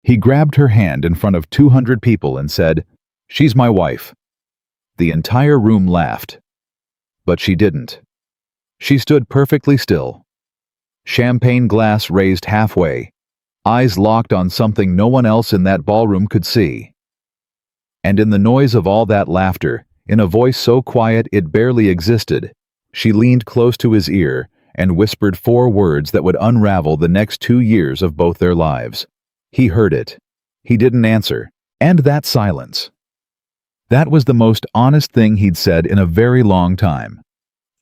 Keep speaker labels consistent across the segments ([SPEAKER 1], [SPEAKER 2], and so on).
[SPEAKER 1] He grabbed her hand in front of 200 people and said, "She's my wife." The entire room laughed. But she didn't. She stood perfectly still. Champagne glass raised halfway, eyes locked on something no one else in that ballroom could see. And in the noise of all that laughter, in a voice so quiet it barely existed, she leaned close to his ear and whispered 4 words that would unravel the next 2 years of both their lives. He heard it. He didn't answer. And that silence. That was the most honest thing he'd said in a very long time.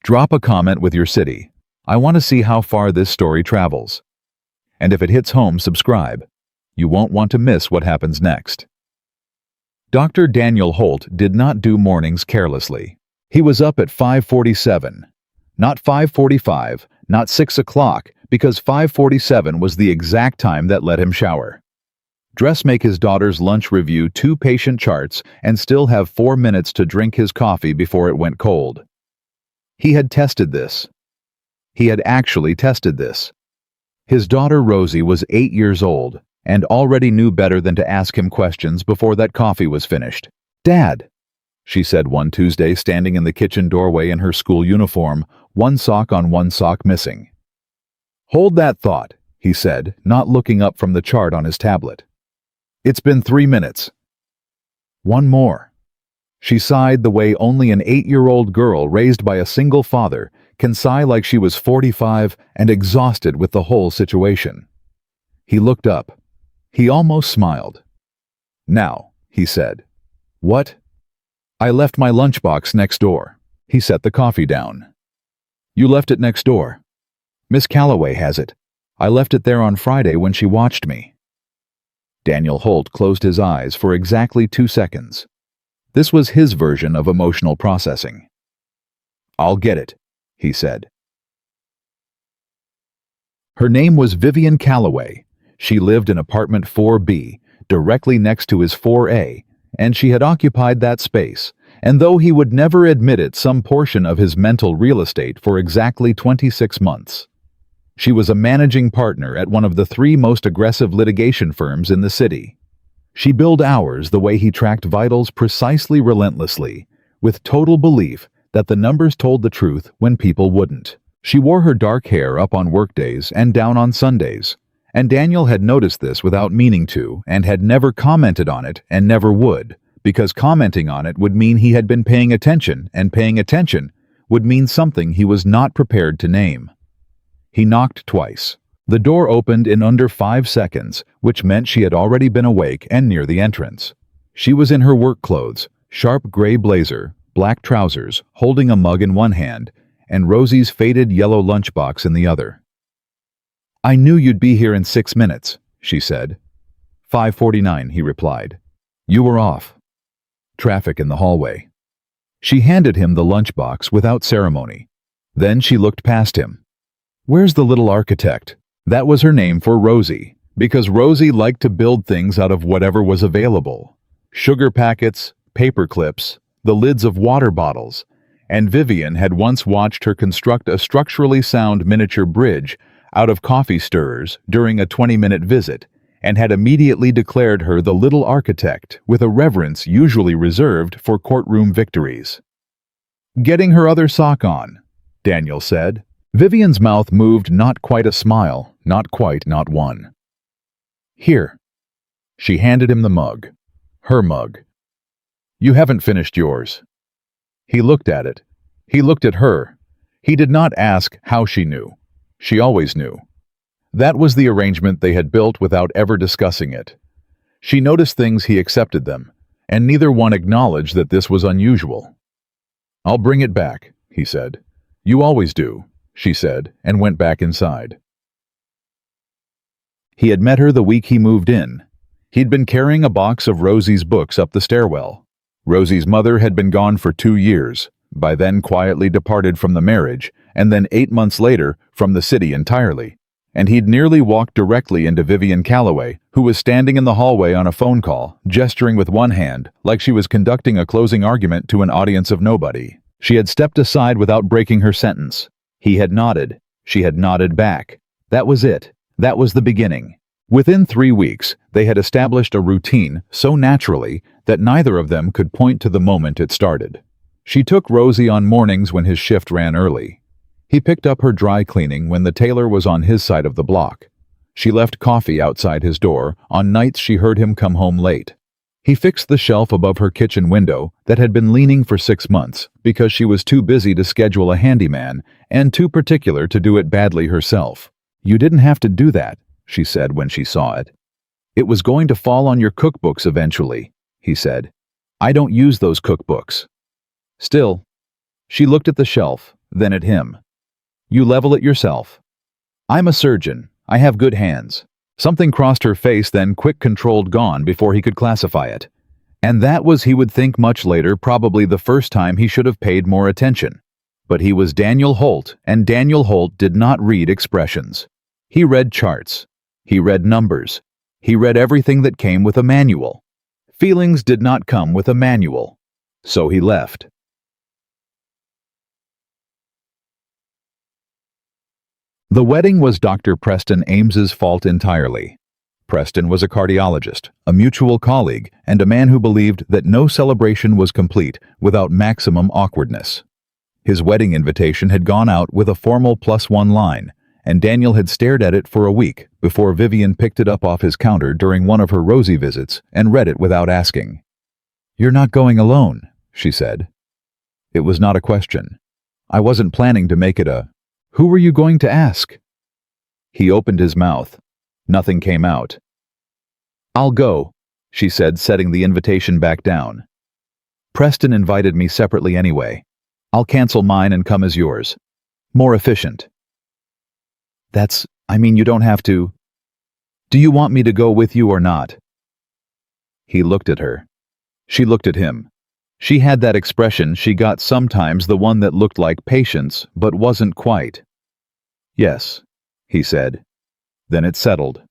[SPEAKER 1] Drop a comment with your city. I want to see how far this story travels. And if it hits home, subscribe. You won't want to miss what happens next. Dr. Daniel Holt did not do mornings carelessly. He was up at 5:47. Not 5:45, not 6 o'clock, because 5:47 was the exact time that let him shower. Dress, make his daughter's lunch, review 2 patient charts, and still have 4 minutes to drink his coffee before it went cold. He had tested this. He had actually tested this. His daughter Rosie was 8 years old and already knew better than to ask him questions before that coffee was finished. "Dad," she said one Tuesday, standing in the kitchen doorway in her school uniform, one sock on, one sock missing. "Hold that thought," he said, not looking up from the chart on his tablet. "It's been 3 minutes. One more." She sighed the way only an 8-year-old girl raised by a single father can sigh, like she was 45 and exhausted with the whole situation. He looked up. He almost smiled. "Now," he said. "What?" "I left my lunchbox next door." He set the coffee down. "You left it next door?" "Miss Calloway has it. I left it there on Friday when she watched me." Daniel Holt closed his eyes for exactly 2 seconds. This was his version of emotional processing. "I'll get it," he said. Her name was Vivian Calloway. She lived in apartment 4B, directly next to his 4A, and she had occupied that space, and though he would never admit it, some portion of his mental real estate for exactly 26 months. She was a managing partner at one of the 3 most aggressive litigation firms in the city. She billed hours the way he tracked vitals, precisely, relentlessly, with total belief that the numbers told the truth when people wouldn't. She wore her dark hair up on workdays and down on Sundays, and Daniel had noticed this without meaning to and had never commented on it and never would, because commenting on it would mean he had been paying attention, and paying attention would mean something he was not prepared to name. He knocked twice. The door opened in under 5 seconds, which meant she had already been awake and near the entrance. She was in her work clothes, sharp gray blazer, black trousers, holding a mug in one hand, and Rosie's faded yellow lunchbox in the other. "I knew you'd be here in 6 minutes," she said. 5:49, he replied. "You were off." Traffic in the hallway. She handed him the lunchbox without ceremony. Then she looked past him. "Where's the little architect?" That was her name for Rosie, because Rosie liked to build things out of whatever was available. Sugar packets, paper clips, the lids of water bottles, and Vivian had once watched her construct a structurally sound miniature bridge out of coffee stirrers during a 20-minute visit, and had immediately declared her the little architect with a reverence usually reserved for courtroom victories. "Getting her other sock on," Daniel said. Vivian's mouth moved, not quite a smile, not quite, not one. "Here." She handed him the mug. Her mug. "You haven't finished yours." He looked at it. He looked at her. He did not ask how she knew. She always knew. That was the arrangement they had built without ever discussing it. She noticed things, he accepted them, and neither one acknowledged that this was unusual. "I'll bring it back," he said. "You always do," she said, and went back inside. He had met her the week he moved in. He'd been carrying a box of Rosie's books up the stairwell. Rosie's mother had been gone for 2 years, by then quietly departed from the marriage, and then 8 months later from the city entirely. And he'd nearly walked directly into Vivian Calloway, who was standing in the hallway on a phone call, gesturing with one hand, like she was conducting a closing argument to an audience of nobody. She had stepped aside without breaking her sentence. He had nodded. She had nodded back. That was it. That was the beginning. Within 3 weeks, they had established a routine so naturally that neither of them could point to the moment it started. She took Rosie on mornings when his shift ran early. He picked up her dry cleaning when the tailor was on his side of the block. She left coffee outside his door on nights she heard him come home late. He fixed the shelf above her kitchen window that had been leaning for 6 months because she was too busy to schedule a handyman and too particular to do it badly herself. "You didn't have to do that," she said when she saw it. "It was going to fall on your cookbooks eventually," he said. "I don't use those cookbooks." Still, she looked at the shelf, then at him. "You level it yourself." "I'm a surgeon. I have good hands." Something crossed her face, then quick controlled gone before he could classify it. And that was, he would think much later, probably the first time he should have paid more attention. But he was Daniel Holt, and Daniel Holt did not read expressions. He read charts. He read numbers. He read everything that came with a manual. Feelings did not come with a manual. So he left. The wedding was Dr. Preston Ames's fault entirely. Preston was a cardiologist, a mutual colleague, and a man who believed that no celebration was complete without maximum awkwardness. His wedding invitation had gone out with a formal +1 line, and Daniel had stared at it for a week before Vivian picked it up off his counter during one of her Rosie visits and read it without asking. "You're not going alone," she said. It was not a question. "I wasn't planning to make it a, 'Who were you going to ask?'" He opened his mouth. Nothing came out. "I'll go," she said, setting the invitation back down. "Preston invited me separately anyway. I'll cancel mine and come as yours. More efficient." You don't have to. Do you want me to go with you or not?" He looked at her. She looked at him. She had that expression she got sometimes, the one that looked like patience but wasn't quite. "Yes," he said. Then it settled.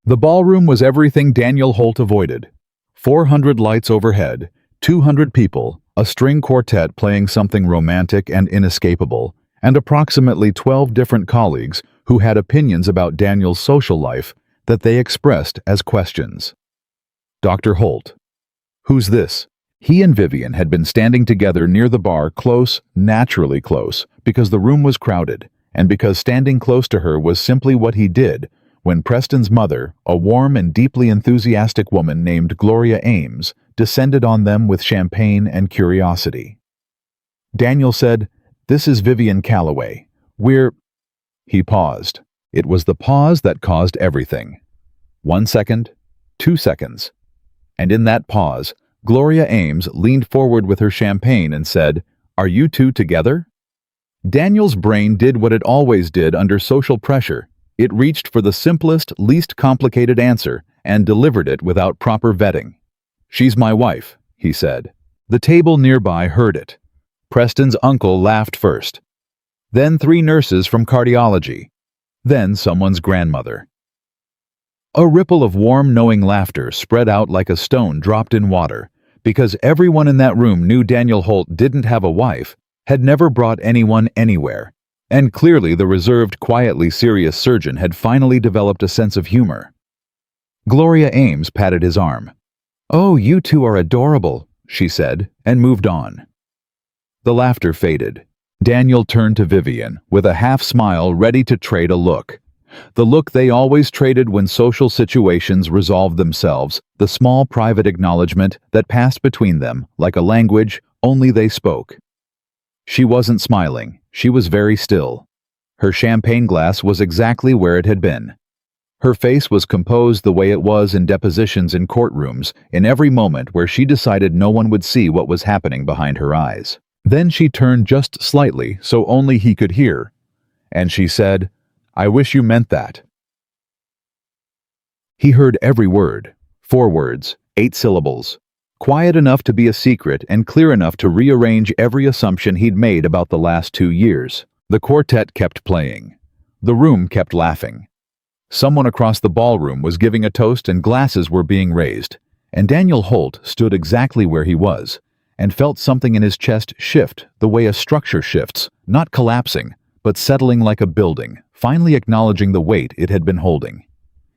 [SPEAKER 1] The ballroom was everything Daniel Holt avoided. 400 lights overhead, 200 people, a string quartet playing something romantic and inescapable, and approximately 12 different colleagues who had opinions about Daniel's social life that they expressed as questions. Dr. Holt. "Who's this?" He and Vivian had been standing together near the bar, close, naturally close, because the room was crowded, and because standing close to her was simply what he did when Preston's mother, a warm and deeply enthusiastic woman named Gloria Ames, descended on them with champagne and curiosity. Daniel said, "This is Vivian Calloway. He paused. It was the pause that caused everything. 1 second, 2 seconds. And in that pause, Gloria Ames leaned forward with her champagne and said, "Are you two together?" Daniel's brain did what it always did under social pressure. It reached for the simplest, least complicated answer and delivered it without proper vetting. "She's my wife," he said. The table nearby heard it. Preston's uncle laughed first. Then 3 nurses from cardiology. Then someone's grandmother. A ripple of warm, knowing laughter spread out like a stone dropped in water, because everyone in that room knew Daniel Holt didn't have a wife, had never brought anyone anywhere, and clearly the reserved, quietly serious surgeon had finally developed a sense of humor. Gloria Ames patted his arm. "Oh, you two are adorable," she said, and moved on. The laughter faded. Daniel turned to Vivian with a half-smile, ready to trade a look. The look they always traded when social situations resolved themselves, the small private acknowledgement that passed between them like a language only they spoke. She wasn't smiling. She was very still. Her champagne glass was exactly where it had been. Her face was composed the way it was in depositions in courtrooms, in every moment where she decided no one would see what was happening behind her eyes. Then she turned just slightly so only he could hear, and she said, "I wish you meant that." He heard every word, 4 words, 8 syllables, quiet enough to be a secret and clear enough to rearrange every assumption he'd made about the last 2 years. The quartet kept playing. The room kept laughing. Someone across the ballroom was giving a toast and glasses were being raised, and Daniel Holt stood exactly where he was and felt something in his chest shift the way a structure shifts, not collapsing, but settling like a building, finally acknowledging the weight it had been holding.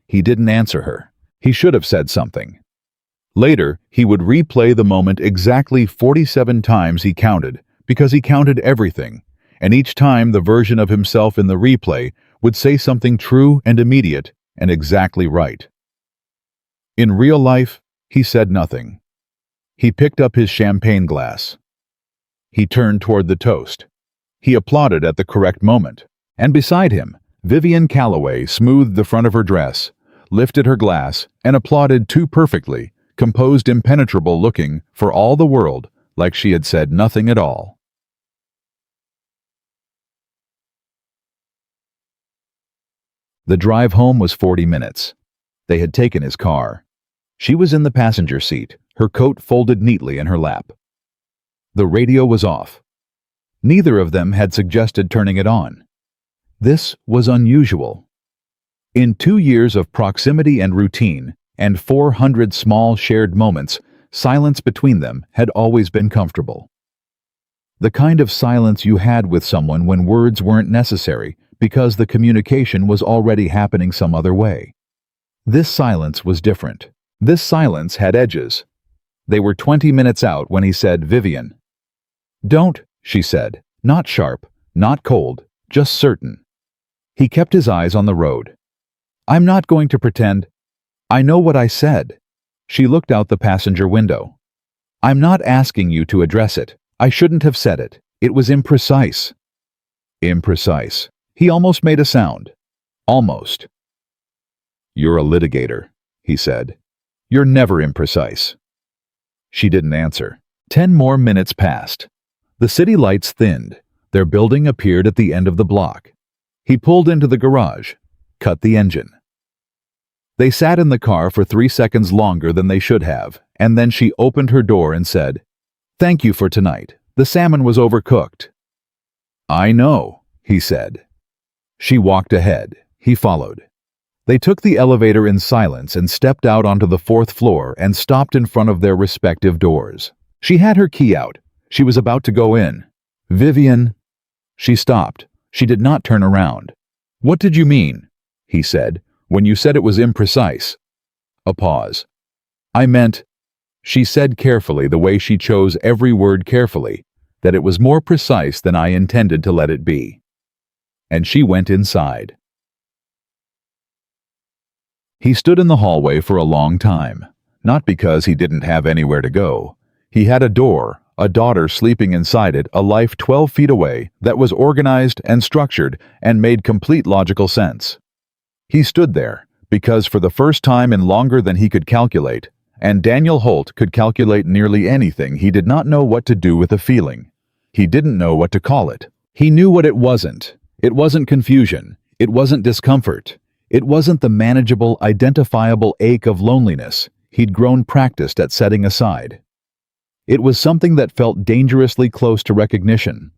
[SPEAKER 1] He didn't answer her. He should have said something. Later, he would replay the moment exactly 47 times he counted, because he counted everything, and each time the version of himself in the replay would say something true and immediate and exactly right. In real life, he said nothing. He picked up his champagne glass. He turned toward the toast. He applauded at the correct moment, and beside him, Vivian Calloway smoothed the front of her dress, lifted her glass, and applauded too perfectly, composed, impenetrable looking, for all the world, like she had said nothing at all. The drive home was 40 minutes. They had taken his car. She was in the passenger seat, her coat folded neatly in her lap. The radio was off. Neither of them had suggested turning it on. This was unusual. In 2 years of proximity and routine, and 400 small shared moments, silence between them had always been comfortable. The kind of silence you had with someone when words weren't necessary because the communication was already happening some other way. This silence was different. This silence had edges. They were 20 minutes out when he said, "Vivian." "Don't," she said, not sharp, not cold, just certain. He kept his eyes on the road. "I'm not going to pretend. I know what I said." She looked out the passenger window. "I'm not asking you to address it. I shouldn't have said it. It was imprecise." Imprecise. He almost made a sound. Almost. "You're a litigator," he said. "You're never imprecise." She didn't answer. 10 more minutes passed. The city lights thinned. Their building appeared at the end of the block. He pulled into the garage, cut the engine. They sat in the car for 3 seconds longer than they should have, and then she opened her door and said, "Thank you for tonight. The salmon was overcooked." "I know," he said. She walked ahead. He followed. They took the elevator in silence and stepped out onto the 4th floor and stopped in front of their respective doors. She had her key out. She was about to go in. "Vivian." She stopped. She did not turn around. "What did you mean," he said, "when you said it was imprecise?" A pause. "I meant," she said carefully, the way she chose every word carefully, "that it was more precise than I intended to let it be." And she went inside. He stood in the hallway for a long time, not because he didn't have anywhere to go. He had a door, a daughter sleeping inside it, a life 12 feet away that was organized and structured and made complete logical sense. He stood there because for the first time in longer than he could calculate, and Daniel Holt could calculate nearly anything, he did not know what to do with a feeling. He didn't know what to call it. He knew what it wasn't. It wasn't confusion. It wasn't discomfort. It wasn't the manageable, identifiable ache of loneliness he'd grown practiced at setting aside. It was something that felt dangerously close to recognition.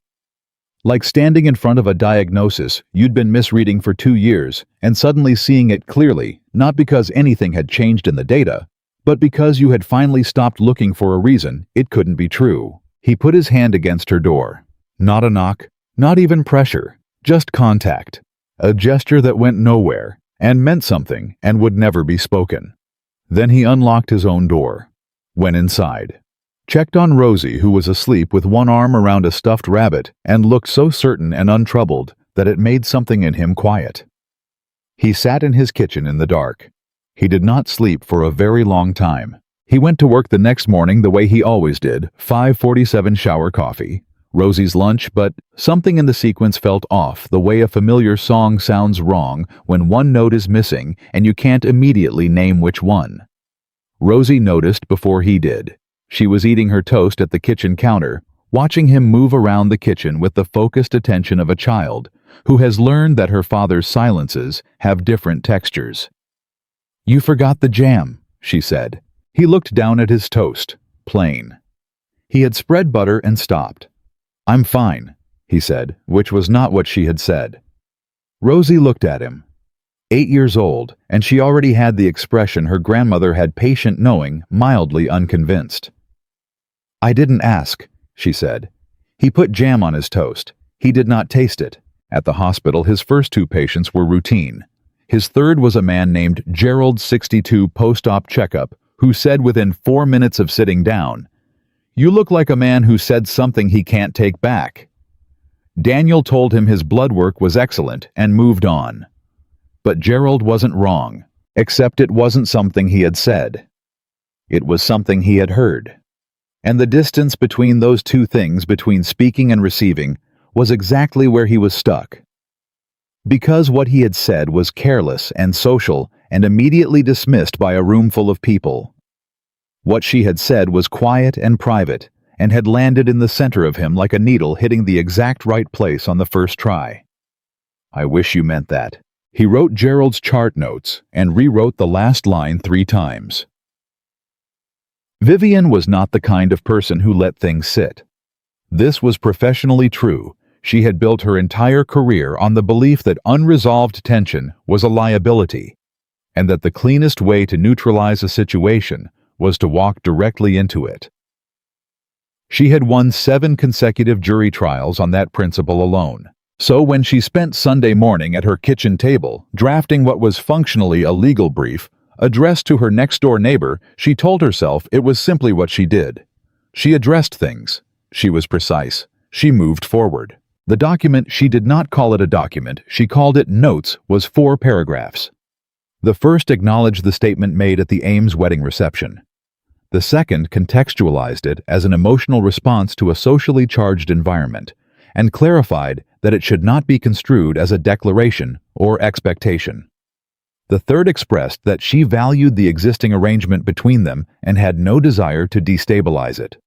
[SPEAKER 1] Like standing in front of a diagnosis you'd been misreading for 2 years and suddenly seeing it clearly, not because anything had changed in the data, but because you had finally stopped looking for a reason it couldn't be true. He put his hand against her door. Not a knock, not even pressure, just contact. A gesture that went nowhere and meant something and would never be spoken. Then he unlocked his own door, went inside, checked on Rosie, who was asleep with one arm around a stuffed rabbit and looked so certain and untroubled that it made something in him quiet. He sat in his kitchen in the dark. He did not sleep for a very long time. He went to work the next morning the way he always did, 5:47 shower coffee, Rosie's lunch, but something in the sequence felt off, the way a familiar song sounds wrong when one note is missing and you can't immediately name which one. Rosie noticed before he did. She was eating her toast at the kitchen counter, watching him move around the kitchen with the focused attention of a child who has learned that her father's silences have different textures. "You forgot the jam," she said. He looked down at his toast, plain. He had spread butter and stopped. "I'm fine," he said, which was not what she had said. Rosie looked at him. 8 years old, and she already had the expression her grandmother had, patient, knowing, mildly unconvinced. "I didn't ask," she said. He put jam on his toast. He did not taste it, At the hospital, his first two patients were routine. His third was a man named Gerald 62 post-op checkup, who said within 4 minutes of sitting down, "You look like a man who said something he can't take back." Daniel told him his blood work was excellent and moved on. But Gerald wasn't wrong, except it wasn't something he had said. It was something he had heard. And the distance between those two things, between speaking and receiving, was exactly where he was stuck. Because what he had said was careless and social and immediately dismissed by a room full of people. What she had said was quiet and private, and had landed in the center of him like a needle hitting the exact right place on the first try. "I wish you meant that." He wrote Gerald's chart notes and rewrote the last line 3 times. Vivian was not the kind of person who let things sit. This was professionally true. She had built her entire career on the belief that unresolved tension was a liability, and that the cleanest way to neutralize a situation was to walk directly into it. She had won 7 consecutive jury trials on that principle alone. So when she spent Sunday morning at her kitchen table drafting what was functionally a legal brief addressed to her next-door neighbor, she told herself it was simply what she did. She addressed things. She was precise. She moved forward. The document, she did not call it a document, she called it notes, was 4 paragraphs. The first acknowledged the statement made at the Ames wedding reception. The second contextualized it as an emotional response to a socially charged environment, and clarified that it should not be construed as a declaration or expectation. The third expressed that she valued the existing arrangement between them and had no desire to destabilize it.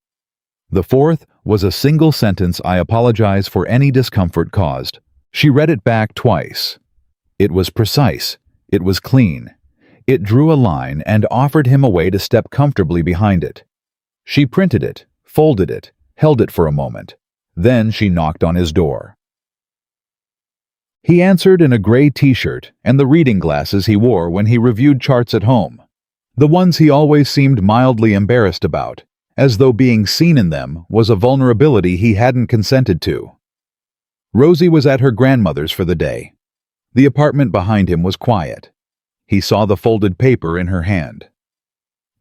[SPEAKER 1] The fourth was a single sentence, "I apologize for any discomfort caused." She read it back twice. It was precise. It was clean. It drew a line and offered him a way to step comfortably behind it. She printed it, folded it, held it for a moment. Then she knocked on his door. He answered in a gray t-shirt and the reading glasses he wore when he reviewed charts at home. The ones he always seemed mildly embarrassed about, as though being seen in them was a vulnerability he hadn't consented to. Rosie was at her grandmother's for the day. The apartment behind him was quiet. He saw the folded paper in her hand.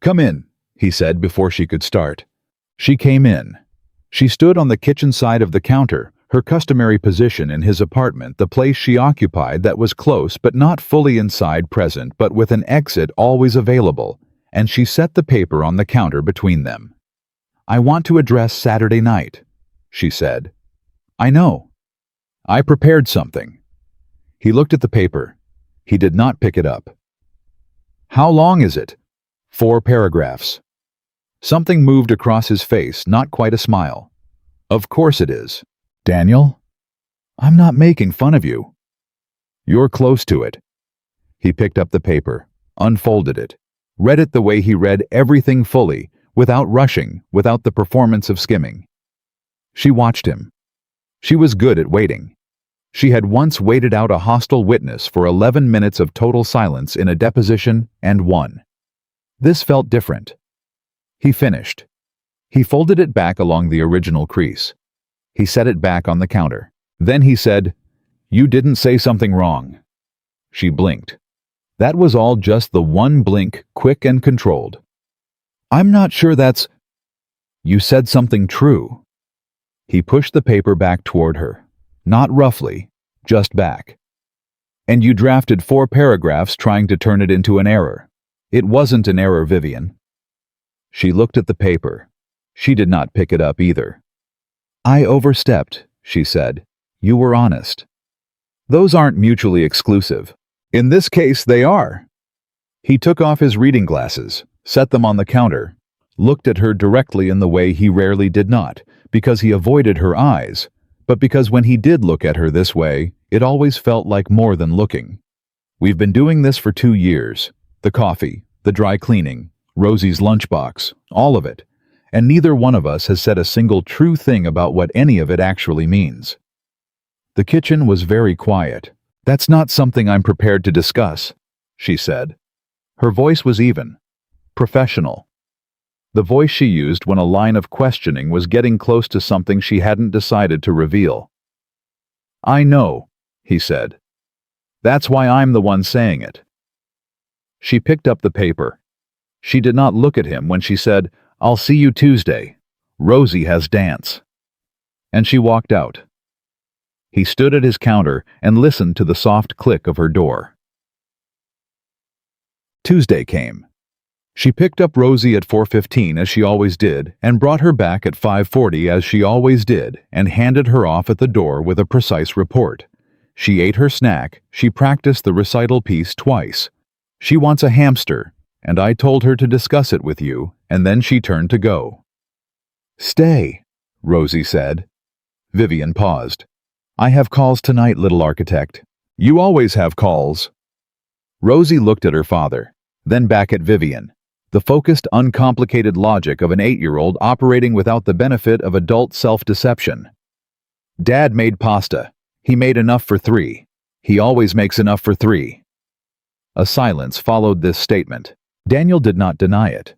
[SPEAKER 1] "Come in," he said before she could start. She came in. She stood on the kitchen side of the counter, her customary position in his apartment, the place she occupied that was close but not fully inside present but with an exit always available, and she set the paper on the counter between them. "I want to address Saturday night," she said. "I know. I prepared something." He looked at the paper. He did not pick it up. "How long is it?" 4 paragraphs. Something moved across his face, not quite a smile. "Of course it is. Daniel, I'm not making fun of you. You're close to it." He picked up the paper, unfolded it, read it the way he read everything fully, without rushing, without the performance of skimming. She watched him. She was good at waiting. She had once waited out a hostile witness for 11 minutes of total silence in a deposition and won. This felt different. He finished. He folded it back along the original crease. He set it back on the counter. Then he said, "You didn't say something wrong." She blinked. That was all, just the one blink, quick and controlled. "I'm not sure that's—" "You said something true." He pushed the paper back toward her. Not roughly, just back. "And you drafted 4 paragraphs trying to turn it into an error. It wasn't an error, Vivian." She looked at the paper. She did not pick it up either. "I overstepped," she said. "You were honest." Those aren't mutually exclusive. In this case, they are. He took off his reading glasses, set them on the counter, looked at her directly in the way he rarely did not, because he avoided her eyes, but because when he did look at her this way, it always felt like more than looking. "We've been doing this for 2 years. The coffee, the dry cleaning, Rosie's lunchbox, all of it. And neither one of us has said a single true thing about what any of it actually means." The kitchen was very quiet. "That's not something I'm prepared to discuss," she said. Her voice was even, professional. The voice she used when a line of questioning was getting close to something she hadn't decided to reveal. "I know," he said. That's why I'm the one saying it. She picked up the paper. She did not look at him when she said, I'll see you Tuesday. Rosie has dance. And she walked out. He stood at his counter and listened to the soft click of her door. Tuesday came. She picked up Rosie at 4:15 as she always did and brought her back at 5:40 as she always did and handed her off at the door with a precise report. She ate her snack, she practiced the recital piece twice. She wants a hamster, and I told her to discuss it with you, and then she turned to go. Stay, Rosie said. Vivian paused. I have calls tonight, little architect. You always have calls. Rosie looked at her father, then back at Vivian. The focused, uncomplicated logic of an 8-year-old operating without the benefit of adult self-deception. Dad made pasta. He made enough for 3. He always makes enough for 3. A silence followed this statement. Daniel did not deny it.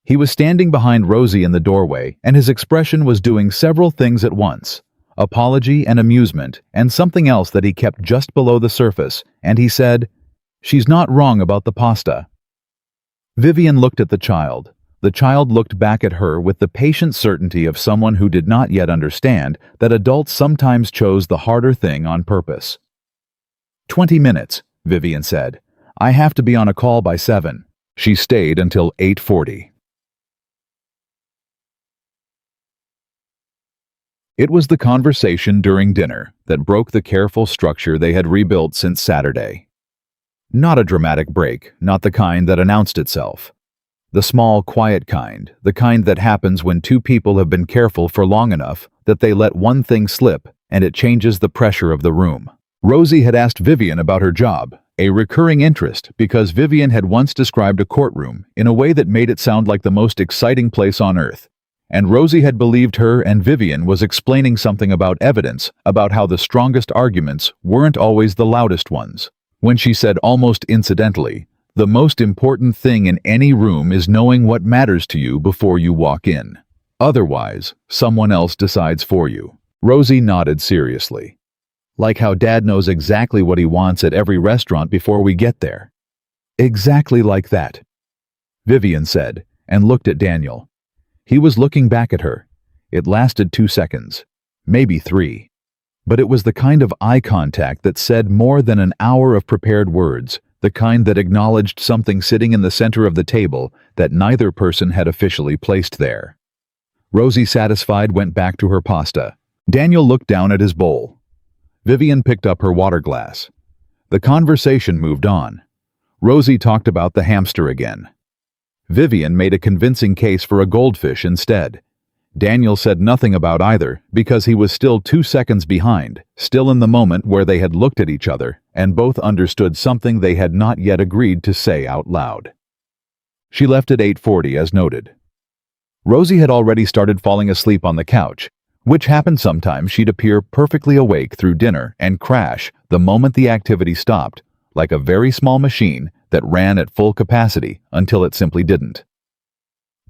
[SPEAKER 1] He was standing behind Rosie in the doorway, and his expression was doing several things at once. Apology and amusement, and something else that he kept just below the surface, and he said, She's not wrong about the pasta. Vivian looked at the child. The child looked back at her with the patient certainty of someone who did not yet understand that adults sometimes chose the harder thing on purpose. 20 minutes, Vivian said. I have to be on a call by 7. She stayed until 8:40. It was the conversation during dinner that broke the careful structure they had rebuilt since Saturday. Not a dramatic break, not the kind that announced itself. The small, quiet kind, the kind that happens when two people have been careful for long enough that they let one thing slip and it changes the pressure of the room. Rosie had asked Vivian about her job, a recurring interest because Vivian had once described a courtroom in a way that made it sound like the most exciting place on earth. And Rosie had believed her, and Vivian was explaining something about evidence, about how the strongest arguments weren't always the loudest ones. When she said almost incidentally, the most important thing in any room is knowing what matters to you before you walk in. Otherwise, someone else decides for you. Rosie nodded seriously. Like how Dad knows exactly what he wants at every restaurant before we get there. Exactly like that, Vivian said, and looked at Daniel. He was looking back at her. It lasted 2 seconds, maybe 3. But it was the kind of eye contact that said more than an hour of prepared words, the kind that acknowledged something sitting in the center of the table that neither person had officially placed there. Rosie, satisfied, went back to her pasta. Daniel looked down at his bowl. Vivian picked up her water glass. The conversation moved on. Rosie talked about the hamster again. Vivian made a convincing case for a goldfish instead. Daniel said nothing about either because he was still 2 seconds behind, still in the moment where they had looked at each other and both understood something they had not yet agreed to say out loud. She left at 8:40 as noted. Rosie had already started falling asleep on the couch, which happened sometimes. She'd appear perfectly awake through dinner and crash the moment the activity stopped, like a very small machine that ran at full capacity until it simply didn't.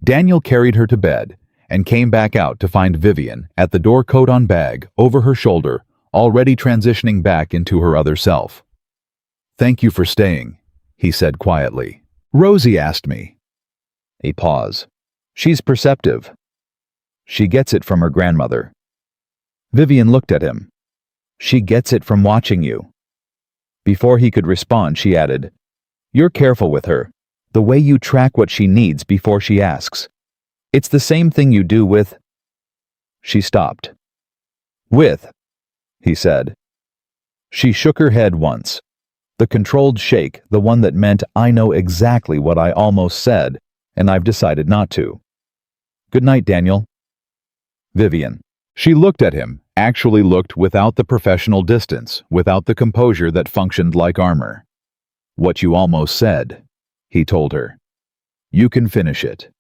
[SPEAKER 1] Daniel carried her to bed and came back out to find Vivian at the door, coat on bag, over her shoulder, already transitioning back into her other self. Thank you for staying, he said quietly. Rosie asked me. A pause. She's perceptive. She gets it from her grandmother. Vivian looked at him. She gets it from watching you. Before he could respond, she added, You're careful with her, the way you track what she needs before she asks. It's the same thing you do with... She stopped. With, he said. She shook her head once. The controlled shake, the one that meant I know exactly what I almost said, and I've decided not to. Good night, Daniel. Vivian. She looked at him, actually looked without the professional distance, without the composure that functioned like armor. What you almost said, he told her. You can finish it.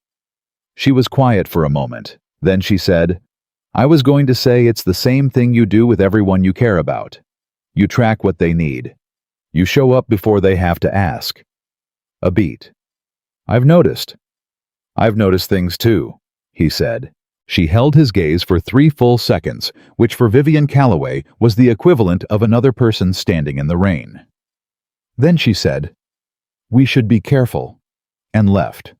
[SPEAKER 1] She was quiet for a moment. Then she said, I was going to say it's the same thing you do with everyone you care about. You track what they need. You show up before they have to ask. A beat. I've noticed. I've noticed things too, he said. She held his gaze for 3 full seconds, which for Vivian Calloway was the equivalent of another person standing in the rain. Then she said, "We should be careful," and left.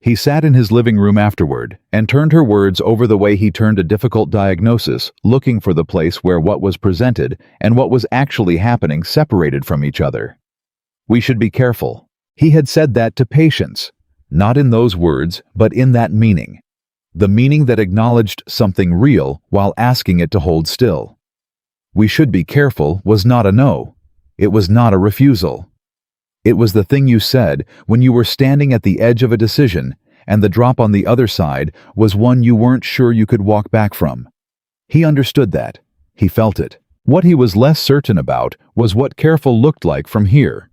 [SPEAKER 1] He sat in his living room afterward and turned her words over the way he turned a difficult diagnosis, looking for the place where what was presented and what was actually happening separated from each other. We should be careful. He had said that to patients, not in those words, but in that meaning. The meaning that acknowledged something real while asking it to hold still. We should be careful was not a no. It was not a refusal. It was the thing you said when you were standing at the edge of a decision, and the drop on the other side was one you weren't sure you could walk back from. He understood that. He felt it. What he was less certain about was what careful looked like from here.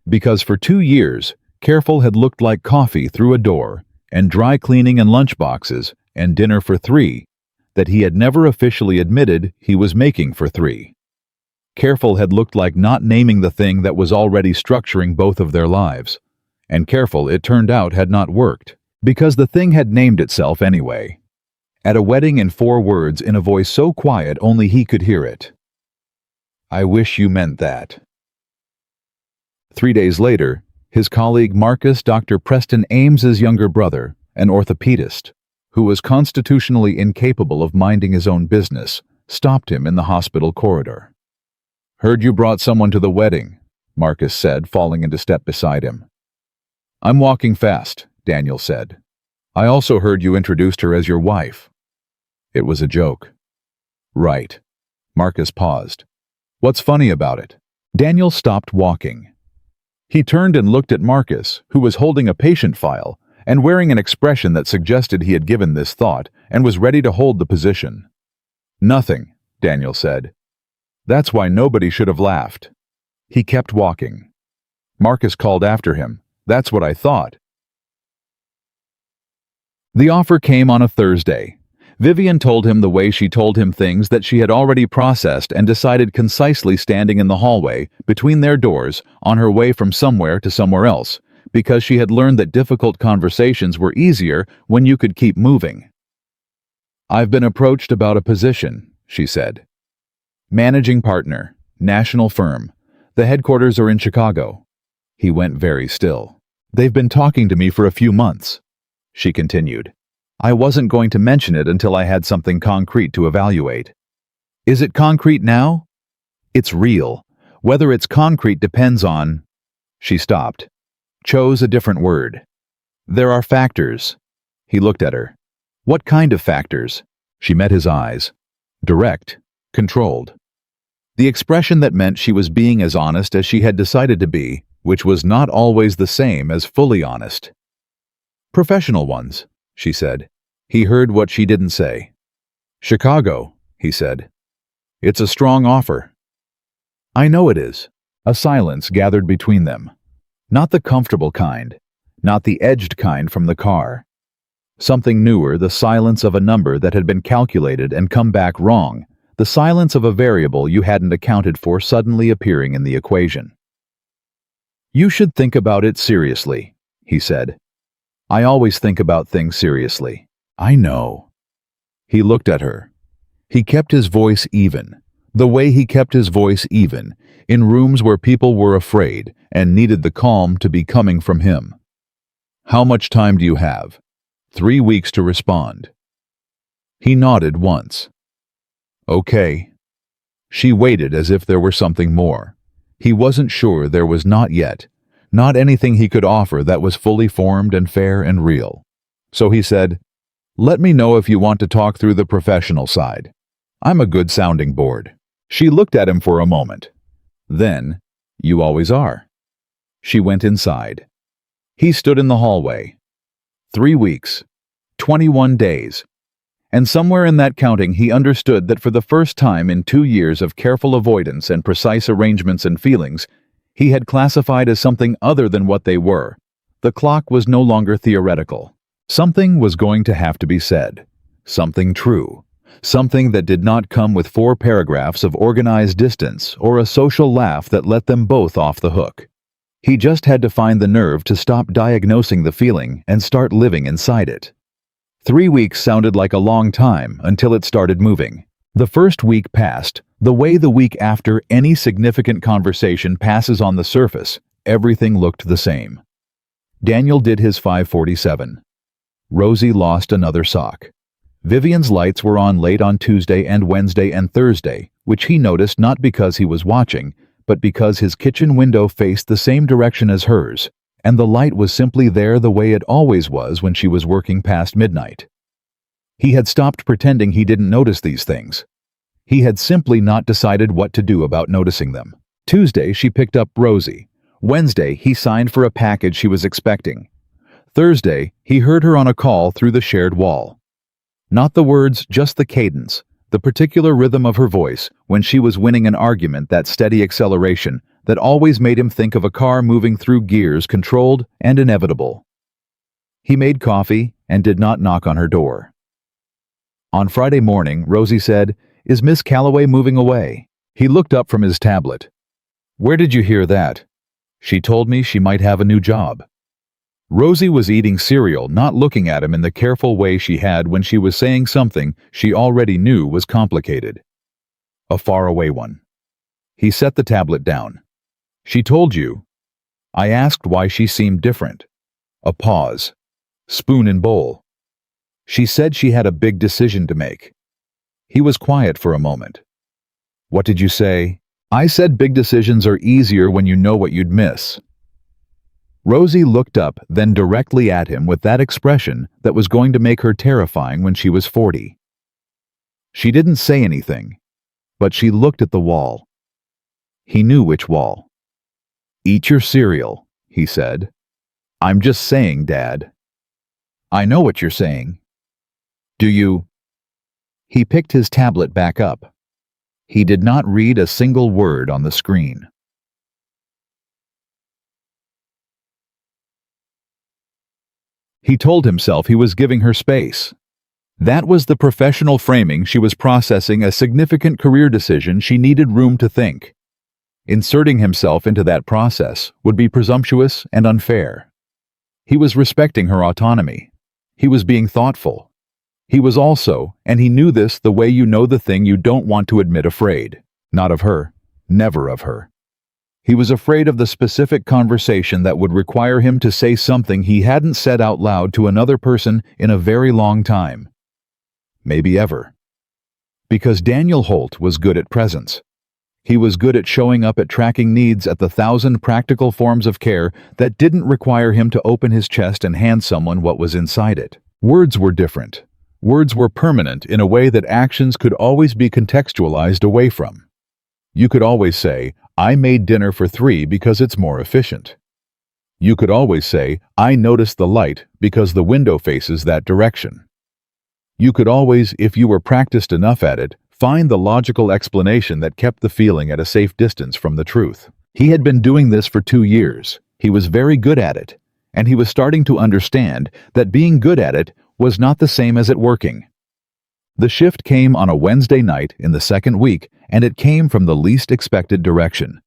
[SPEAKER 1] Because for 2 years, careful had looked like coffee through a door, and dry cleaning and lunch boxes, and dinner for 3, that he had never officially admitted he was making for 3. Careful had looked like not naming the thing that was already structuring both of their lives. And careful, it turned out, had not worked, because the thing had named itself anyway. At a wedding in 4 words in a voice so quiet only he could hear it. "I wish you meant that." 3 days later, his colleague Marcus, Dr. Preston Ames's younger brother, an orthopedist, who was constitutionally incapable of minding his own business, stopped him in the hospital corridor. "Heard you brought someone to the wedding," Marcus said, falling into step beside him. "I'm walking fast," Daniel said. "I also heard you introduced her as your wife." It was a joke. "Right." Marcus paused. "What's funny about it?" Daniel stopped walking. He turned and looked at Marcus, who was holding a patient file and wearing an expression that suggested he had given this thought and was ready to hold the position. "Nothing," Daniel said. "That's why nobody should have laughed." He kept walking. Marcus called after him, "That's what I thought." The offer came on a Thursday. Vivian told him the way she told him things that she had already processed and decided concisely standing in the hallway, between their doors, on her way from somewhere to somewhere else, because she had learned that difficult conversations were easier when you could keep moving. "I've been approached about a position," she said. "Managing partner, national firm. The headquarters are in Chicago." He went very still. "They've been talking to me for a few months," she continued. "I wasn't going to mention it until I had something concrete to evaluate." "Is it concrete now?" "It's real. Whether it's concrete depends on—" She stopped. Chose a different word. "There are factors." He looked at her. "What kind of factors?" She met his eyes. Direct. Controlled. The expression that meant she was being as honest as she had decided to be, which was not always the same as fully honest. "Professional ones," she said. He heard what she didn't say. "Chicago," he said. "It's a strong offer." "I know it is." A silence gathered between them. Not the comfortable kind, not the edged kind from the car. Something newer, the silence of a number that had been calculated and come back wrong, the silence of a variable you hadn't accounted for suddenly appearing in the equation. "You should think about it seriously," he said. "I always think about things seriously." "I know." He looked at her. He kept his voice even, the way he kept his voice even, in rooms where people were afraid and needed the calm to be coming from him. "How much time do you have?" 3 weeks to respond." He nodded once. "Okay." She waited as if there were something more. He wasn't sure there was not yet, not anything he could offer that was fully formed and fair and real. So he said, "Let me know if you want to talk through the professional side. I'm a good sounding board." She looked at him for a moment. Then, "You always are." She went inside. He stood in the hallway. 3 weeks. 21 days. And somewhere in that counting he understood that for the first time in 2 years of careful avoidance and precise arrangements and feelings, he had classified as something other than what they were. The clock was no longer theoretical. Something was going to have to be said. Something true. Something that did not come with 4 paragraphs of organized distance or a social laugh that let them both off the hook. He just had to find the nerve to stop diagnosing the feeling and start living inside it. 3 weeks sounded like a long time until it started moving. The first week passed. The way the week after any significant conversation passes on the surface, everything looked the same. Daniel did his 5:47. Rosie lost another sock. Vivian's lights were on late on Tuesday and Wednesday and Thursday, which he noticed not because he was watching, but because his kitchen window faced the same direction as hers, and the light was simply there the way it always was when she was working past midnight. He had stopped pretending he didn't notice these things. He had simply not decided what to do about noticing them. Tuesday, she picked up Rosie. Wednesday, he signed for a package she was expecting. Thursday, he heard her on a call through the shared wall. Not the words, just the cadence, the particular rhythm of her voice when she was winning an argument, that steady acceleration that always made him think of a car moving through gears, controlled and inevitable. He made coffee and did not knock on her door. On Friday morning, Rosie said, "Is Miss Calloway moving away?" He looked up from his tablet. "Where did you hear that?" "She told me she might have a new job." Rosie was eating cereal, not looking at him in the careful way she had when she was saying something she already knew was complicated. A faraway one. He set the tablet down. "She told you?" I asked why she seemed different. A pause. Spoon and bowl. "She said she had a big decision to make." He was quiet for a moment. "What did you say?" "I said big decisions are easier when you know what you'd miss." Rosie looked up, then directly at him with that expression that was going to make her terrifying when she was 40. She didn't say anything, but she looked at the wall. He knew which wall. "Eat your cereal," he said. "I'm just saying, Dad." "I know what you're saying." "Do you?" He picked his tablet back up. He did not read a single word on the screen. He told himself he was giving her space. That was the professional framing she was processing, a significant career decision she needed room to think. Inserting himself into that process would be presumptuous and unfair. He was respecting her autonomy. He was being thoughtful. He was also, and he knew this the way you know the thing you don't want to admit, afraid. Not of her. Never of her. He was afraid of the specific conversation that would require him to say something he hadn't said out loud to another person in a very long time. Maybe ever. Because Daniel Holt was good at presence. He was good at showing up at tracking needs, at the 1,000 practical forms of care that didn't require him to open his chest and hand someone what was inside it. Words were different. Words were permanent in a way that actions could always be contextualized away from. You could always say, "I made dinner for 3 because it's more efficient." You could always say, "I noticed the light because the window faces that direction." You could always, if you were practiced enough at it, find the logical explanation that kept the feeling at a safe distance from the truth. He had been doing this for 2 years. He was very good at it, and he was starting to understand that being good at it was not the same as it working. The shift came on a Wednesday night in the second week, and it came from the least expected direction.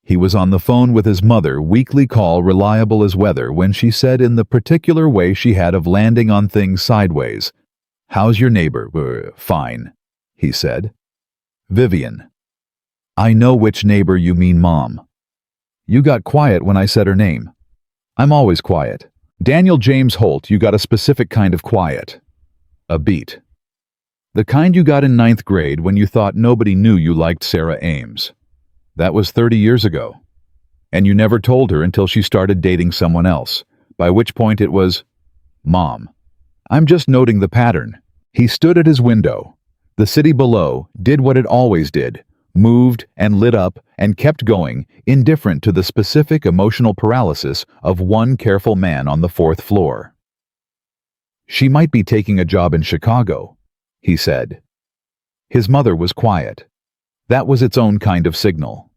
[SPEAKER 1] He was on the phone with his mother, weekly call reliable as weather, when she said in the particular way she had of landing on things sideways, "How's your neighbor?" "Fine," he said. "Vivian." "I know which neighbor you mean, Mom." "You got quiet when I said her name." "I'm always quiet." "Daniel James Holt, you got a specific kind of quiet." A beat. "The kind you got in 9th grade when you thought nobody knew you liked Sarah Ames. That was 30 years ago. And you never told her until she started dating someone else, by which point it was, Mom." "I'm just noting the pattern." He stood at his window. The city below did what it always did, moved and lit up and kept going, indifferent to the specific emotional paralysis of one careful man on the 4th floor. "She might be taking a job in Chicago," he said. His mother was quiet. That was its own kind of signal.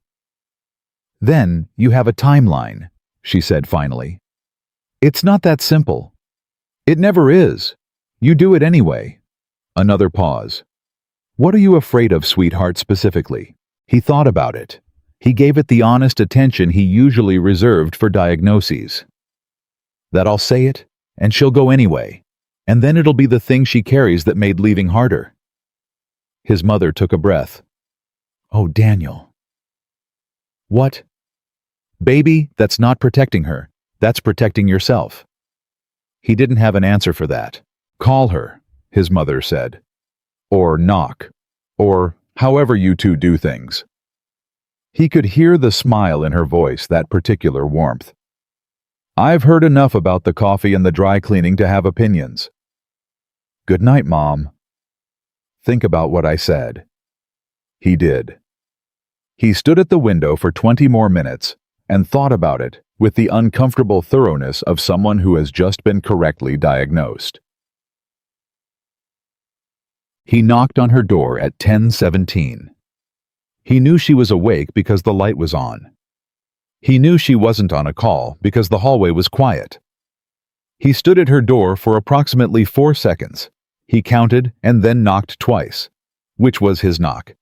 [SPEAKER 1] "Then you have a timeline," she said finally. "It's not that simple." "It never is. You do it anyway." Another pause. "What are you afraid of, sweetheart, specifically?" He thought about it. He gave it the honest attention he usually reserved for diagnoses. "That I'll say it, and she'll go anyway. And then it'll be the thing she carries that made leaving harder. His mother took a breath. Oh, Daniel. What? Baby, that's not protecting her. That's protecting yourself. He didn't have an answer for that. Call her, his mother said. Or knock. Or however you two do things. He could hear the smile in her voice, that particular warmth. I've heard enough about the coffee and the dry cleaning to have opinions. Good night, Mom. Think about what I said. He did. He stood at the window for 20 more minutes and thought about it with the uncomfortable thoroughness of someone who has just been correctly diagnosed. He knocked on her door at 10:17. He knew she was awake because the light was on. He knew she wasn't on a call because the hallway was quiet. He stood at her door for approximately 4 seconds. He counted and then knocked twice, which was his knock.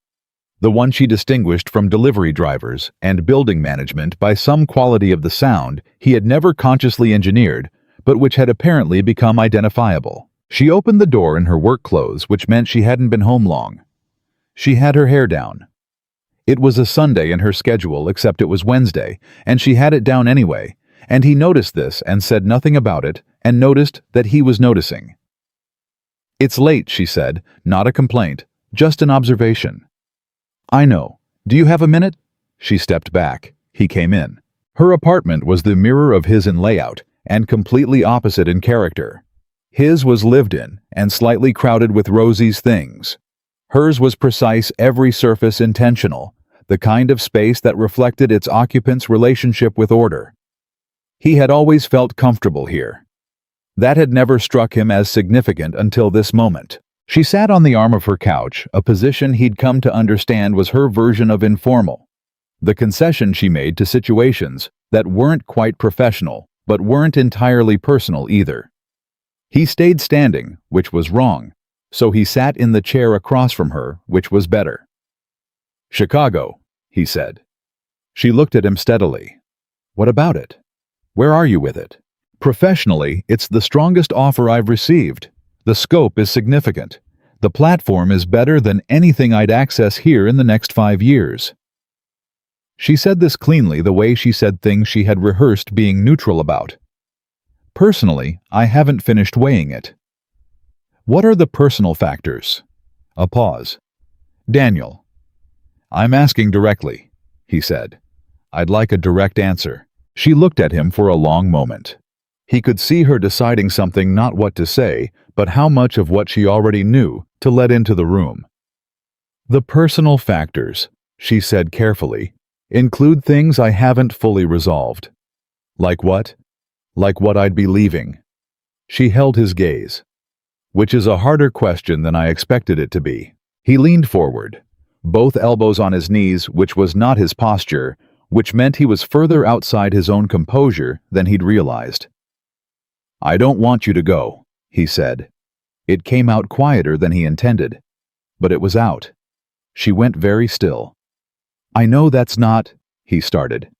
[SPEAKER 1] The one she distinguished from delivery drivers and building management by some quality of the sound he had never consciously engineered, but which had apparently become identifiable. She opened the door in her work clothes, which meant she hadn't been home long. She had her hair down. It was a Sunday in her schedule, except it was Wednesday, and she had it down anyway, and he noticed this and said nothing about it, and noticed that he was noticing. It's late, she said, not a complaint, just an observation. I know. Do you have a minute? She stepped back. He came in. Her apartment was the mirror of his in layout, and completely opposite in character. His was lived in, and slightly crowded with Rosie's things. Hers was precise, every surface intentional, the kind of space that reflected its occupant's relationship with order. He had always felt comfortable here. That had never struck him as significant until this moment. She sat on the arm of her couch, a position he'd come to understand was her version of informal. The concession she made to situations that weren't quite professional, but weren't entirely personal either. He stayed standing, which was wrong, so he sat in the chair across from her, which was better. Chicago, he said. She looked at him steadily. What about it? Where are you with it? Professionally, it's the strongest offer I've received. The scope is significant. The platform is better than anything I'd access here in the next 5 years. She said this cleanly, the way she said things she had rehearsed being neutral about. Personally, I haven't finished weighing it. What are the personal factors? A pause. Daniel. I'm asking directly, he said. I'd like a direct answer. She looked at him for a long moment. He could see her deciding something, not what to say, but how much of what she already knew to let into the room. The personal factors, she said carefully, include things I haven't fully resolved. Like what? Like what I'd be leaving. She held his gaze. Which is a harder question than I expected it to be. He leaned forward, both elbows on his knees, which was not his posture, which meant he was further outside his own composure than he'd realized. I don't want you to go, he said. It came out quieter than he intended, but it was out. She went very still. I know that's not, he started.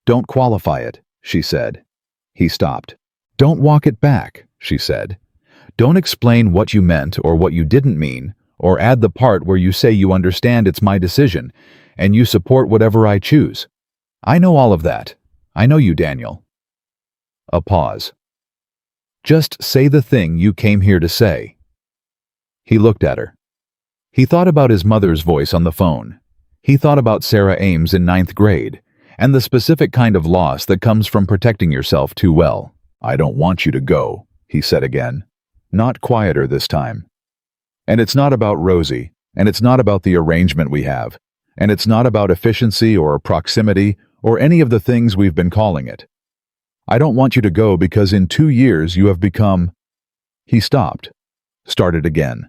[SPEAKER 1] Don't qualify it, she said. He stopped. Don't walk it back, she said. Don't explain what you meant or what you didn't mean, or add the part where you say you understand it's my decision, and you support whatever I choose. I know all of that. I know you, Daniel. A pause. Just say the thing you came here to say. He looked at her. He thought about his mother's voice on the phone. He thought about Sarah Ames in 9th grade, and the specific kind of loss that comes from protecting yourself too well. I don't want you to go, he said again, not quieter this time. And it's not about Rosie, and it's not about the arrangement we have, and it's not about efficiency or proximity or any of the things we've been calling it. I don't want you to go because in 2 years you have become... He stopped, started again.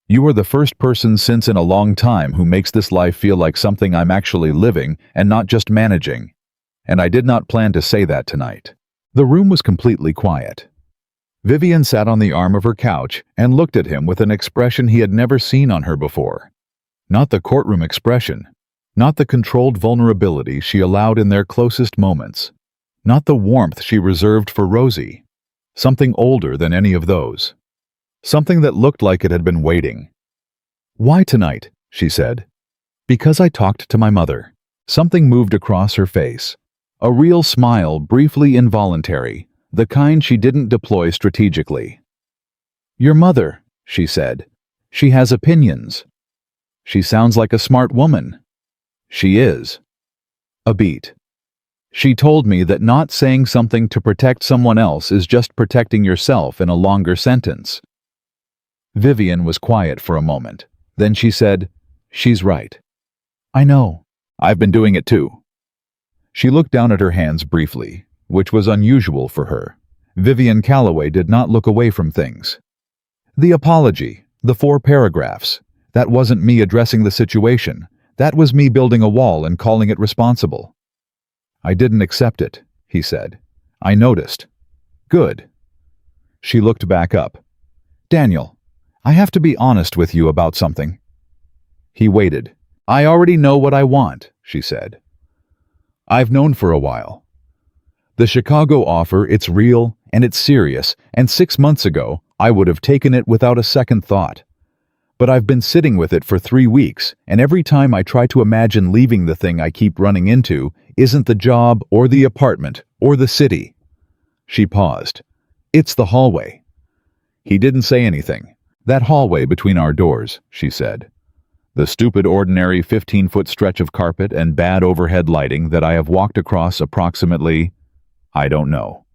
[SPEAKER 1] You are the first person since in a long time who makes this life feel like something I'm actually living and not just managing. And I did not plan to say that tonight. The room was completely quiet. Vivian sat on the arm of her couch and looked at him with an expression he had never seen on her before. Not the courtroom expression, not the controlled vulnerability she allowed in their closest moments, not the warmth she reserved for Rosie. Something older than any of those. Something that looked like it had been waiting. "Why tonight?" she said. "Because I talked to my mother." Something moved across her face. A real smile, briefly involuntary, the kind she didn't deploy strategically. "Your mother," she said. "She has opinions. She sounds like a smart woman." "She is." A beat. "She told me that not saying something to protect someone else is just protecting yourself in a longer sentence." Vivian was quiet for a moment. Then she said, "She's right." "I know. I've been doing it too." She looked down at her hands briefly, which was unusual for her. Vivian Calloway did not look away from things. "The apology, the 4 paragraphs, that wasn't me addressing the situation. That was me building a wall and calling it responsible." "I didn't accept it," he said. "I noticed." "Good." She looked back up. "Daniel, I have to be honest with you about something." He waited. "I already know what I want," she said. "I've known for a while. The Chicago offer, it's real and it's serious, and 6 months ago, I would have taken it without a second thought. But I've been sitting with it for 3 weeks, and every time I try to imagine leaving the thing I keep running into isn't the job or the apartment or the city." She paused. "It's the hallway." He didn't say anything. "That hallway between our doors," she said. "The stupid ordinary 15-foot stretch of carpet and bad overhead lighting that I have walked across approximately, I don't know,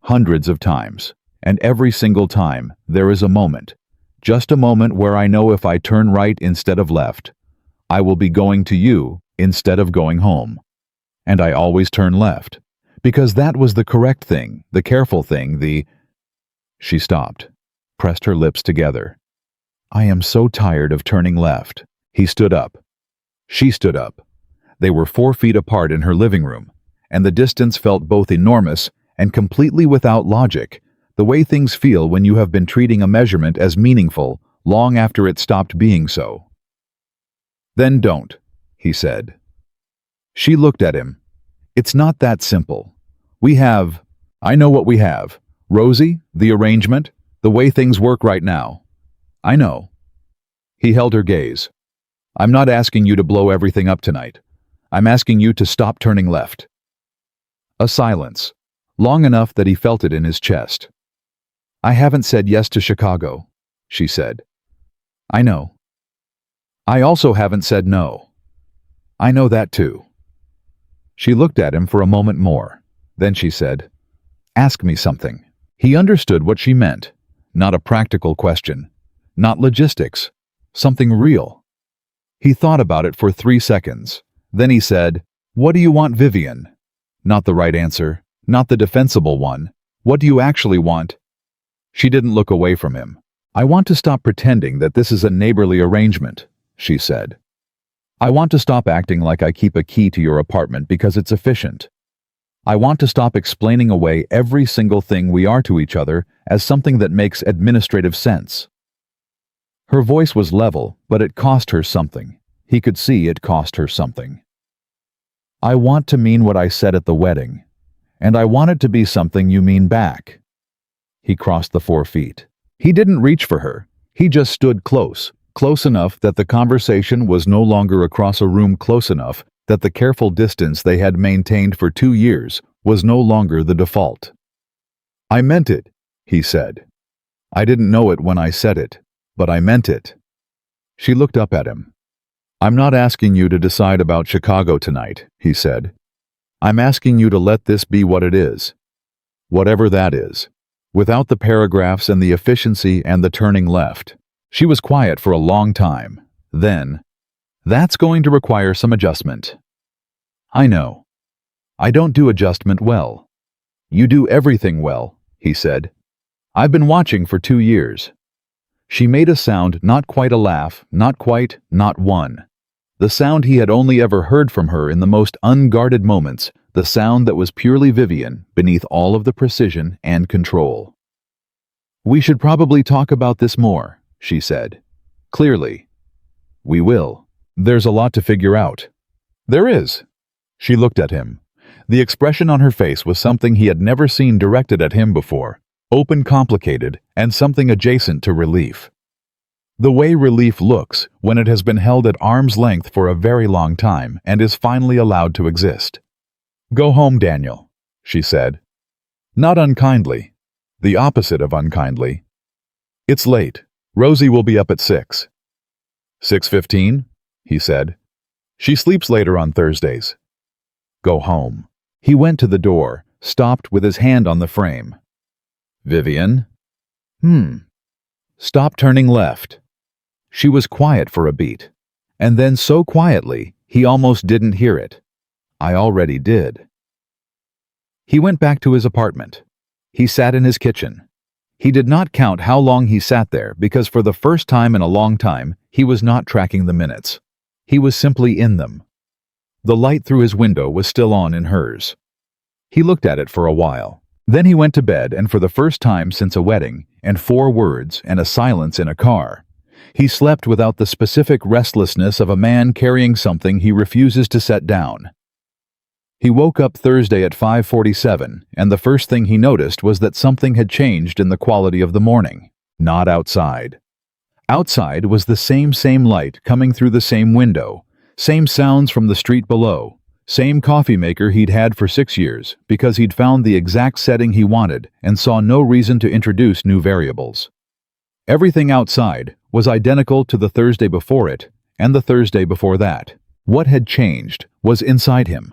[SPEAKER 1] hundreds of times. And every single time, there is a moment. Just a moment where I know if I turn right instead of left, I will be going to you instead of going home. And I always turn left. Because that was the correct thing, the careful thing, the—" She stopped, pressed her lips together. "I am so tired of turning left." He stood up. She stood up. They were 4 feet apart in her living room, and the distance felt both enormous and completely without logic, the way things feel when you have been treating a measurement as meaningful long after it stopped being so. "Then don't," he said. She looked at him. "It's not that simple. I know what we have. Rosie, the arrangement, the way things work right now. I know." He held her gaze. "I'm not asking you to blow everything up tonight. I'm asking you to stop turning left." A silence, long enough that he felt it in his chest. "I haven't said yes to Chicago," she said. "I know." "I also haven't said no." "I know that too." She looked at him for a moment more. Then she said, "Ask me something." He understood what she meant. Not a practical question. Not logistics. Something real. He thought about it for 3 seconds. Then he said, "What do you want, Vivian?" Not the right answer. Not the defensible one. "What do you actually want?" She didn't look away from him. "I want to stop pretending that this is a neighborly arrangement," she said. "I want to stop acting like I keep a key to your apartment because it's efficient. I want to stop explaining away every single thing we are to each other as something that makes administrative sense." Her voice was level, but it cost her something. He could see it cost her something. "I want to mean what I said at the wedding, and I want it to be something you mean back." He crossed the 4 feet. He didn't reach for her. He just stood close enough that the conversation was no longer across a room, close enough that the careful distance they had maintained for 2 years was no longer the default. "I meant it," he said. "I didn't know it when I said it, but I meant it." She looked up at him. "I'm not asking you to decide about Chicago tonight," he said. "I'm asking you to let this be what it is. Whatever that is. Without the paragraphs and the efficiency and the turning left." She was quiet for a long time. Then, "That's going to require some adjustment." "I know. I don't do adjustment well." "You do everything well," he said. "I've been watching for 2 years." She made a sound, not quite a laugh, not quite, not one. The sound he had only ever heard from her in the most unguarded moments, the sound that was purely Vivian, beneath all of the precision and control. "We should probably talk about this more," she said. "Clearly." "We will. There's a lot to figure out." "There is." She looked at him. The expression on her face was something he had never seen directed at him before. Open, complicated, and something adjacent to relief. The way relief looks when it has been held at arm's length for a very long time and is finally allowed to exist. "Go home, Daniel," she said. Not unkindly. The opposite of unkindly. "It's late. Rosie will be up at 6. 6:15, he said. "She sleeps later on Thursdays." "Go home." He went to the door, stopped with his hand on the frame. "Vivian?" Stop turning left." She was quiet for a beat, and then so quietly he almost didn't hear it. "I already did." He went back to his apartment. He sat in his kitchen. He did not count how long he sat there because for the first time in a long time, he was not tracking the minutes. He was simply in them. The light through his window was still on in hers. He looked at it for a while. Then he went to bed, and for the first time since a wedding, and 4 words and a silence in a car, he slept without the specific restlessness of a man carrying something he refuses to set down. He woke up Thursday at 5:47, and the first thing he noticed was that something had changed in the quality of the morning. Not outside. Outside was the same light coming through the same window, same sounds from the street below, same coffee maker he'd had for 6 years because he'd found the exact setting he wanted and saw no reason to introduce new variables. Everything outside was identical to the Thursday before it and the Thursday before that. What had changed was inside him.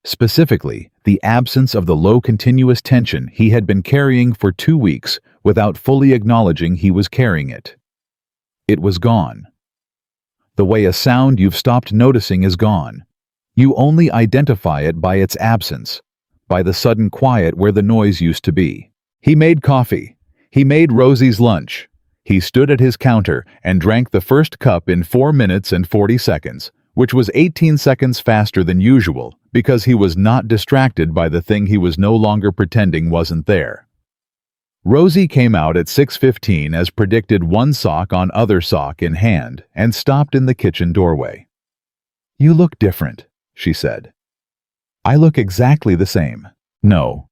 [SPEAKER 1] Specifically, the absence of the low continuous tension he had been carrying for 2 weeks without fully acknowledging he was carrying it. It was gone. The way a sound you've stopped noticing is gone. You only identify it by its absence, by the sudden quiet where the noise used to be. He made coffee. He made Rosie's lunch. He stood at his counter and drank the first cup in 4 minutes and 40 seconds, which was 18 seconds faster than usual because he was not distracted by the thing he was no longer pretending wasn't there. Rosie came out at 6:15 as predicted, one sock on other sock in hand, and stopped in the kitchen doorway. "You look different," she said. "I look exactly the same." "No."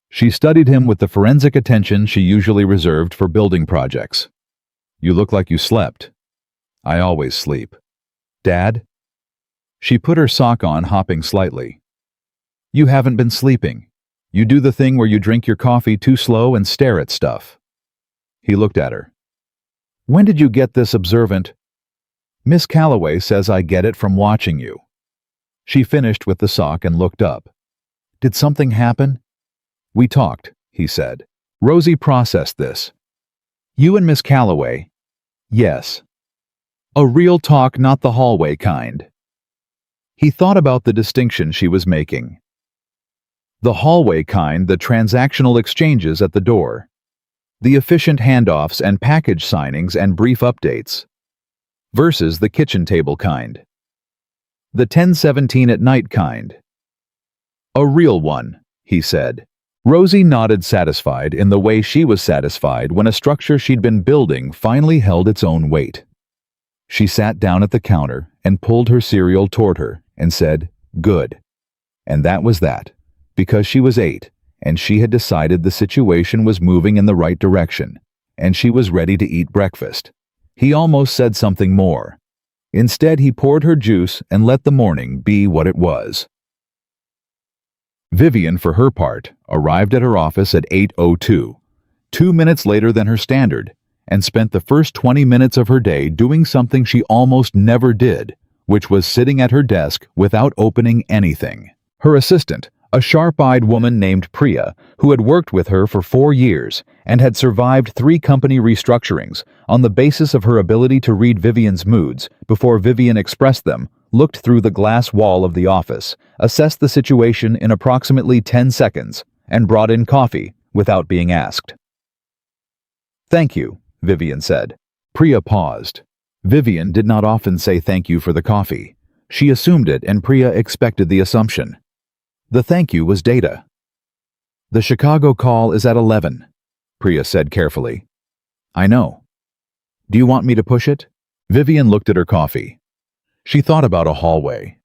[SPEAKER 1] She studied him with the forensic attention she usually reserved for building projects. "You look like you slept." "I always sleep." "Dad?" She put her sock on, hopping slightly. "You haven't been sleeping. You do the thing where you drink your coffee too slow and stare at stuff." He looked at her. "When did you get this observant?" "Miss Calloway says I get it from watching you." She finished with the sock and looked up. "Did something happen?" "We talked," he said. Rosie processed this. "You and Miss Calloway?" "Yes." "A real talk, not the hallway kind." He thought about the distinction she was making. The hallway kind, the transactional exchanges at the door. The efficient handoffs and package signings and brief updates. Versus the kitchen table kind. The 10:17 at night kind. "A real one," he said. Rosie nodded, satisfied in the way she was satisfied when a structure she'd been building finally held its own weight. She sat down at the counter and pulled her cereal toward her and said, "Good." And that was that, because she was 8, and she had decided the situation was moving in the right direction, and she was ready to eat breakfast. He almost said something more. Instead, he poured her juice and let the morning be what it was. Vivian, for her part, arrived at her office at 8:02, 2 minutes later than her standard, and spent the first 20 minutes of her day doing something she almost never did, which was sitting at her desk without opening anything. Her assistant, a sharp-eyed woman named Priya, who had worked with her for 4 years and had survived 3 company restructurings on the basis of her ability to read Vivian's moods before Vivian expressed them, looked through the glass wall of the office, assessed the situation in approximately 10 seconds, and brought in coffee without being asked. "Thank you," Vivian said. Priya paused. Vivian did not often say thank you for the coffee. She assumed it, and Priya expected the assumption. The thank you was data. "The Chicago call is at 11, Priya said carefully. "I know. Do you want me to push it?" Vivian looked at her coffee. She thought about a hallway.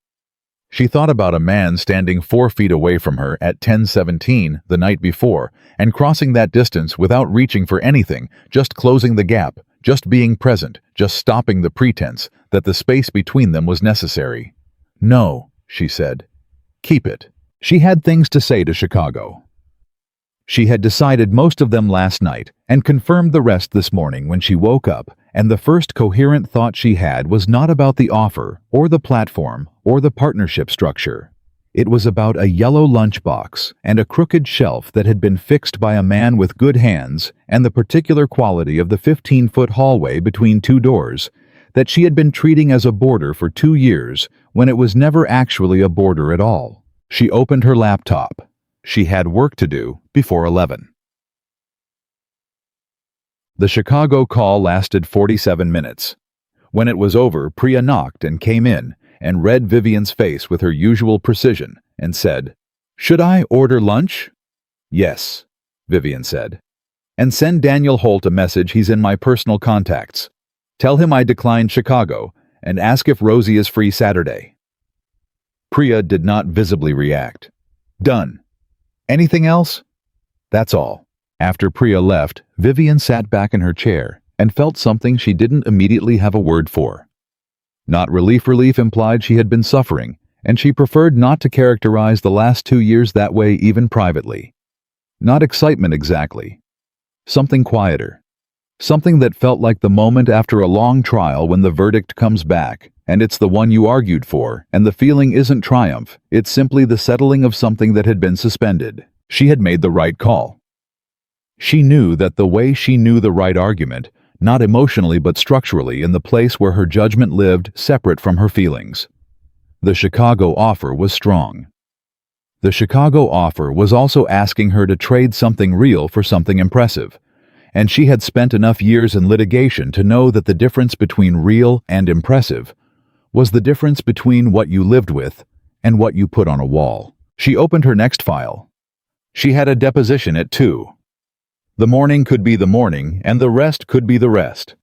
[SPEAKER 1] She thought about a man standing 4 feet away from her at 10:17 the night before and crossing that distance without reaching for anything, just closing the gap, just being present, just stopping the pretense that the space between them was necessary. "No," she said. "Keep it." She had things to say to Chicago. She had decided most of them last night and confirmed the rest this morning when she woke up, and the first coherent thought she had was not about the offer or the platform or the partnership structure. It was about a yellow lunchbox and a crooked shelf that had been fixed by a man with good hands and the particular quality of the 15-foot hallway between two doors that she had been treating as a border for 2 years when it was never actually a border at all. She opened her laptop. She had work to do before 11. The Chicago call lasted 47 minutes. When it was over, Priya knocked and came in and read Vivian's face with her usual precision and said, "Should I order lunch?" "Yes," Vivian said. "And send Daniel Holt a message he's in my personal contacts. Tell him I declined Chicago and ask if Rosie is free Saturday." Priya did not visibly react. "Done. Anything else?" "That's all." After Priya left, Vivian sat back in her chair and felt something she didn't immediately have a word for. Not relief implied she had been suffering, and she preferred not to characterize the last 2 years that way even privately. Not excitement exactly. Something quieter. Something that felt like the moment after a long trial when the verdict comes back, and it's the one you argued for, and the feeling isn't triumph, it's simply the settling of something that had been suspended. She had made the right call. She knew that the way she knew the right argument, not emotionally but structurally in the place where her judgment lived separate from her feelings. The Chicago offer was strong. The Chicago offer was also asking her to trade something real for something impressive, and she had spent enough years in litigation to know that the difference between real and impressive was the difference between what you lived with and what you put on a wall. She opened her next file. She had a deposition at 2. The morning could be the morning, and the rest could be the rest.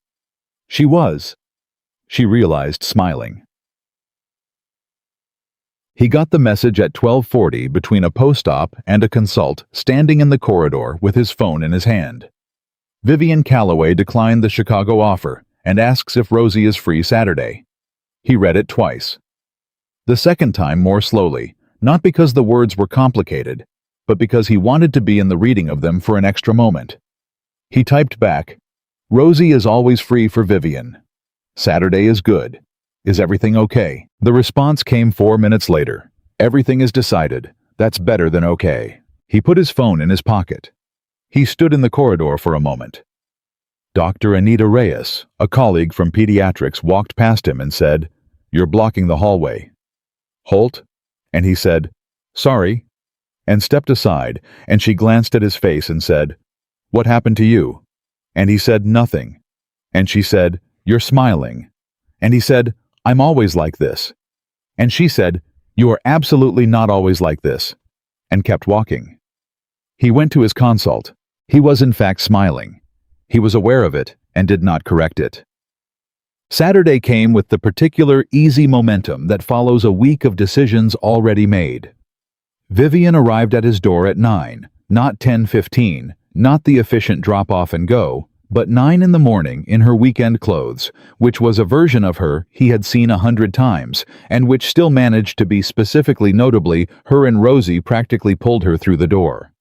[SPEAKER 1] She realized, smiling. He got the message at 12:40 between a post-op and a consult, standing in the corridor with his phone in his hand. Vivian Calloway declined the Chicago offer and asks if Rosie is free Saturday. He read it twice. The second time more slowly, not because the words were complicated, but because he wanted to be in the reading of them for an extra moment. He typed back, "Rosie is always free for Vivian. Saturday is good. Is everything okay?" The response came 4 minutes later. "Everything is decided. That's better than okay." He put his phone in his pocket. He stood in the corridor for a moment. Dr. Anita Reyes, a colleague from pediatrics, walked past him and said, "You're blocking the hallway." "Holt?" And he said, "Sorry," and stepped aside, and she glanced at his face and said, "What happened to you?" And he said, "Nothing." And she said, "You're smiling." And he said, "I'm always like this." And she said, "You are absolutely not always like this," and kept walking. He went to his consult. He was in fact smiling. He was aware of it and did not correct it. Saturday came with the particular easy momentum that follows a week of decisions already made. Vivian arrived at his door at 9, not 10:15, not the efficient drop-off and go, but 9 in the morning in her weekend clothes, which was a version of her he had seen 100 times, and which still managed to be specifically notably her and Rosie practically pulled her through the door.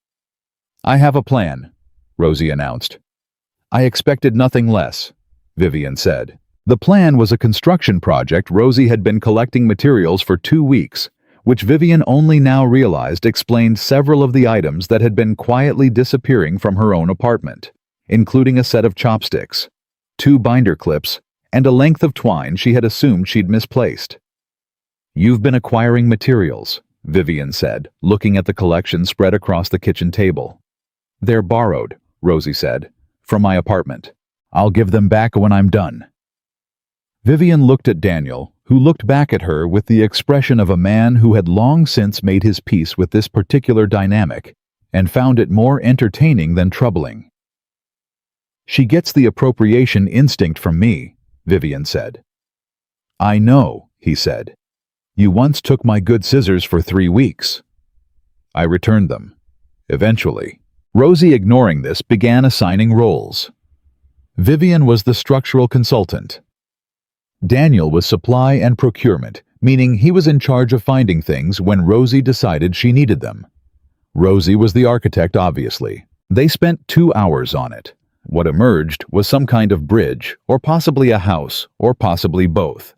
[SPEAKER 1] "I have a plan," Rosie announced. "I expected nothing less," Vivian said. The plan was a construction project Rosie had been collecting materials for 2 weeks, which Vivian only now realized explained several of the items that had been quietly disappearing from her own apartment, including a set of chopsticks, 2 binder clips, and a length of twine she had assumed she'd misplaced. "You've been acquiring materials," Vivian said, looking at the collection spread across the kitchen table. "They're borrowed," Rosie said, "from my apartment. I'll give them back when I'm done." Vivian looked at Daniel, who looked back at her with the expression of a man who had long since made his peace with this particular dynamic and found it more entertaining than troubling. "She gets the appropriation instinct from me," Vivian said. "I know," he said. You once took my good scissors for 3 weeks. I returned them. Eventually. Rosie, ignoring this, began assigning roles. Vivian was the structural consultant. Daniel was supply and procurement, meaning he was in charge of finding things when Rosie decided she needed them. Rosie was the architect, obviously. They spent 2 hours on it. What emerged was some kind of bridge, or possibly a house, or possibly both.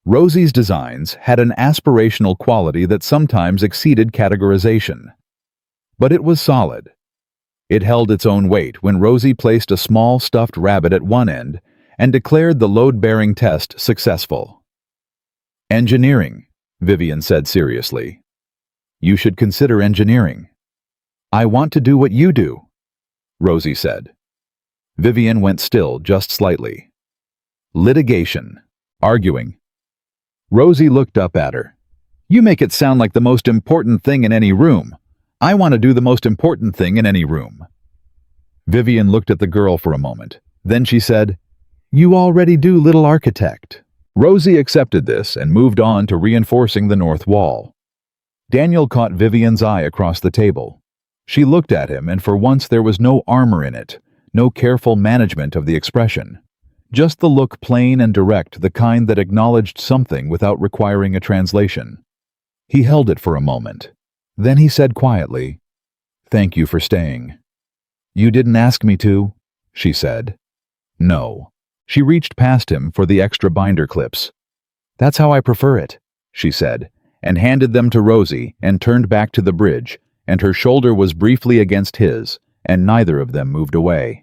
[SPEAKER 1] Rosie's designs had an aspirational quality that sometimes exceeded categorization. But it was solid. It held its own weight when Rosie placed a small stuffed rabbit at one end and declared the load-bearing test successful. Engineering, Vivian said seriously. You should consider engineering. I want to do what you do, Rosie said. Vivian went still just slightly. Litigation. Arguing. Rosie looked up at her. You make it sound like the most important thing in any room. I want to do the most important thing in any room. Vivian looked at the girl for a moment. Then she said, You already do, little architect. Rosie accepted this and moved on to reinforcing the north wall. Daniel caught Vivian's eye across the table. She looked at him, and for once there was no armor in it, no careful management of the expression. Just the look, plain and direct, the kind that acknowledged something without requiring a translation. He held it for a moment. Then he said quietly, Thank you for staying. You didn't ask me to, she said. No. She reached past him for the extra binder clips. That's how I prefer it, she said, and handed them to Rosie and turned back to the bridge, and her shoulder was briefly against his, and neither of them moved away.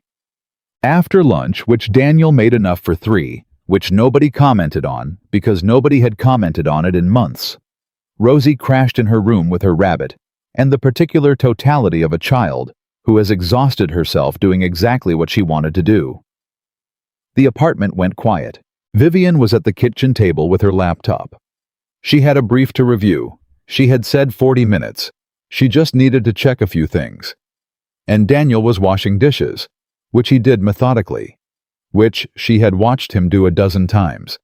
[SPEAKER 1] After lunch, which Daniel made enough for 3, which nobody commented on because nobody had commented on it in months, Rosie crashed in her room with her rabbit and the particular totality of a child who has exhausted herself doing exactly what she wanted to do. The apartment went quiet. Vivian was at the kitchen table with her laptop. She had a brief to review. She had said 40 minutes. She just needed to check a few things. And Daniel was washing dishes, which he did methodically, which she had watched him do a dozen times.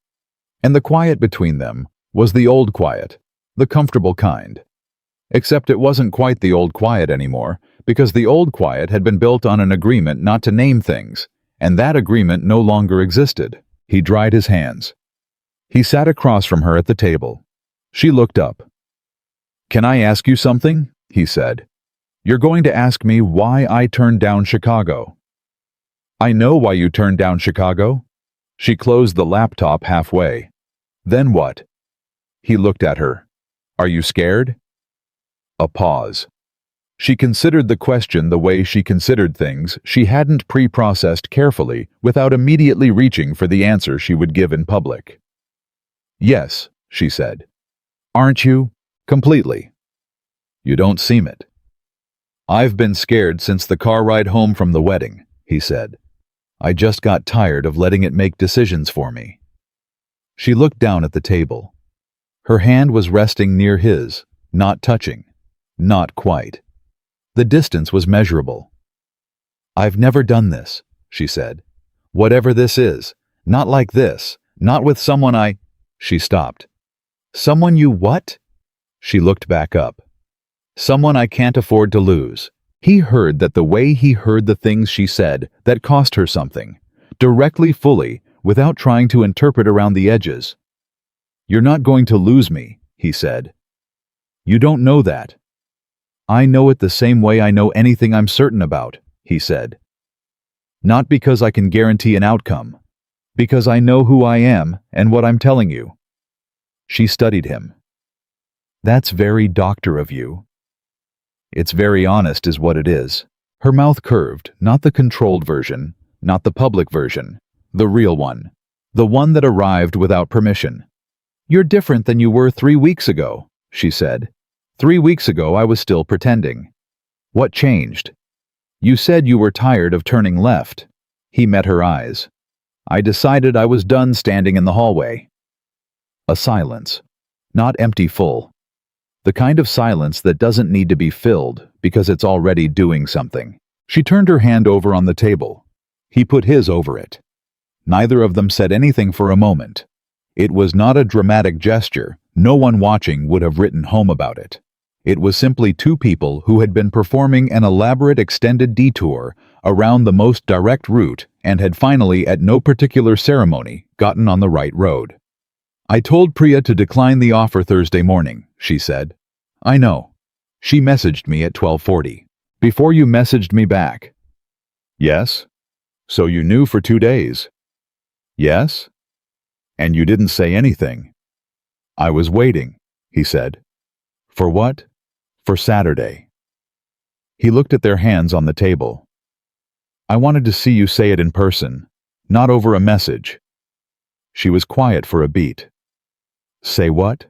[SPEAKER 1] And the quiet between them was the old quiet, the comfortable kind. Except it wasn't quite the old quiet anymore, because the old quiet had been built on an agreement not to name things, and that agreement no longer existed. He dried his hands. He sat across from her at the table. She looked up. Can I ask you something? He said. You're going to ask me why I turned down Chicago. I know why you turned down Chicago. She closed the laptop halfway. Then what? He looked at her. Are you scared? A pause. She considered the question the way she considered things she hadn't pre-processed carefully without immediately reaching for the answer she would give in public. Yes, she said. Aren't you? Completely. You don't seem it. I've been scared since the car ride home from the wedding, he said. I just got tired of letting it make decisions for me. She looked down at the table. Her hand was resting near his, not touching, not quite. The distance was measurable. I've never done this, she said. Whatever this is, not like this, not with someone I... She stopped. Someone you what? She looked back up. Someone I can't afford to lose. He heard that the way he heard the things she said that cost her something, directly, fully, without trying to interpret around the edges. You're not going to lose me, he said. You don't know that. I know it the same way I know anything I'm certain about, he said. Not because I can guarantee an outcome, because I know who I am and what I'm telling you. She studied him. That's very doctor of you. It's very honest is what it is. Her mouth curved, not the controlled version, not the public version, the real one, the one that arrived without permission. You're different than you were 3 weeks ago, she said. 3 weeks ago I was still pretending. What changed? You said you were tired of turning left. He met her eyes. I decided I was done standing in the hallway. A silence. Not empty full. The kind of silence that doesn't need to be filled because it's already doing something. She turned her hand over on the table. He put his over it. Neither of them said anything for a moment. It was not a dramatic gesture, No one watching would have written home about it. It was simply two people who had been performing an elaborate extended detour around the most direct route and had finally, at no particular ceremony, gotten on the right road. "I told Priya to decline the offer Thursday morning," she said. "I know. She messaged me at 12:40. Before you messaged me back." "Yes? So you knew for 2 days?" "Yes? And you didn't say anything?" "I was waiting," he said. "For what?" "For Saturday." He looked at their hands on the table. "I wanted to see you say it in person, not over a message." She was quiet for a beat. "Say what?"